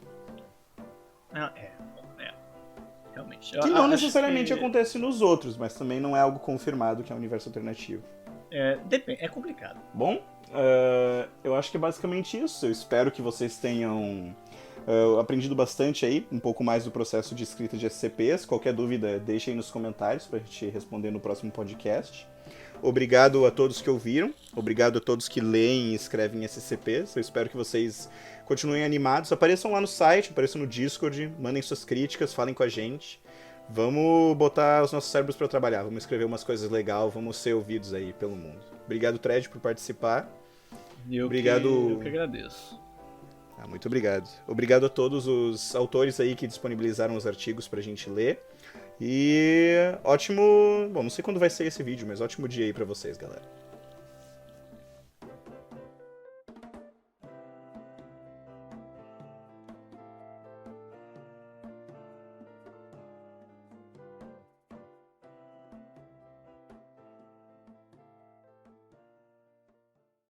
Realmente. Que não necessariamente acontece nos outros, mas também não é algo confirmado que é um universo alternativo. Depende, é complicado. Bom, eu acho que é basicamente isso. Eu espero que vocês tenham aprendido bastante aí, um pouco mais do processo de escrita de SCPs. Qualquer dúvida, deixem aí nos comentários pra gente responder no próximo podcast. Obrigado a todos que ouviram, obrigado a todos que leem e escrevem SCPs. Eu espero que vocês continuem animados. Apareçam lá no site, apareçam no Discord, mandem suas críticas, falem com a gente. Vamos botar os nossos cérebros pra trabalhar, vamos escrever umas coisas legais, vamos ser ouvidos aí pelo mundo. Obrigado, Tred, por participar. Eu que agradeço. Muito obrigado. Obrigado a todos os autores aí que disponibilizaram os artigos pra gente ler. E ótimo... Bom, não sei quando vai sair esse vídeo, mas ótimo dia aí pra vocês, galera.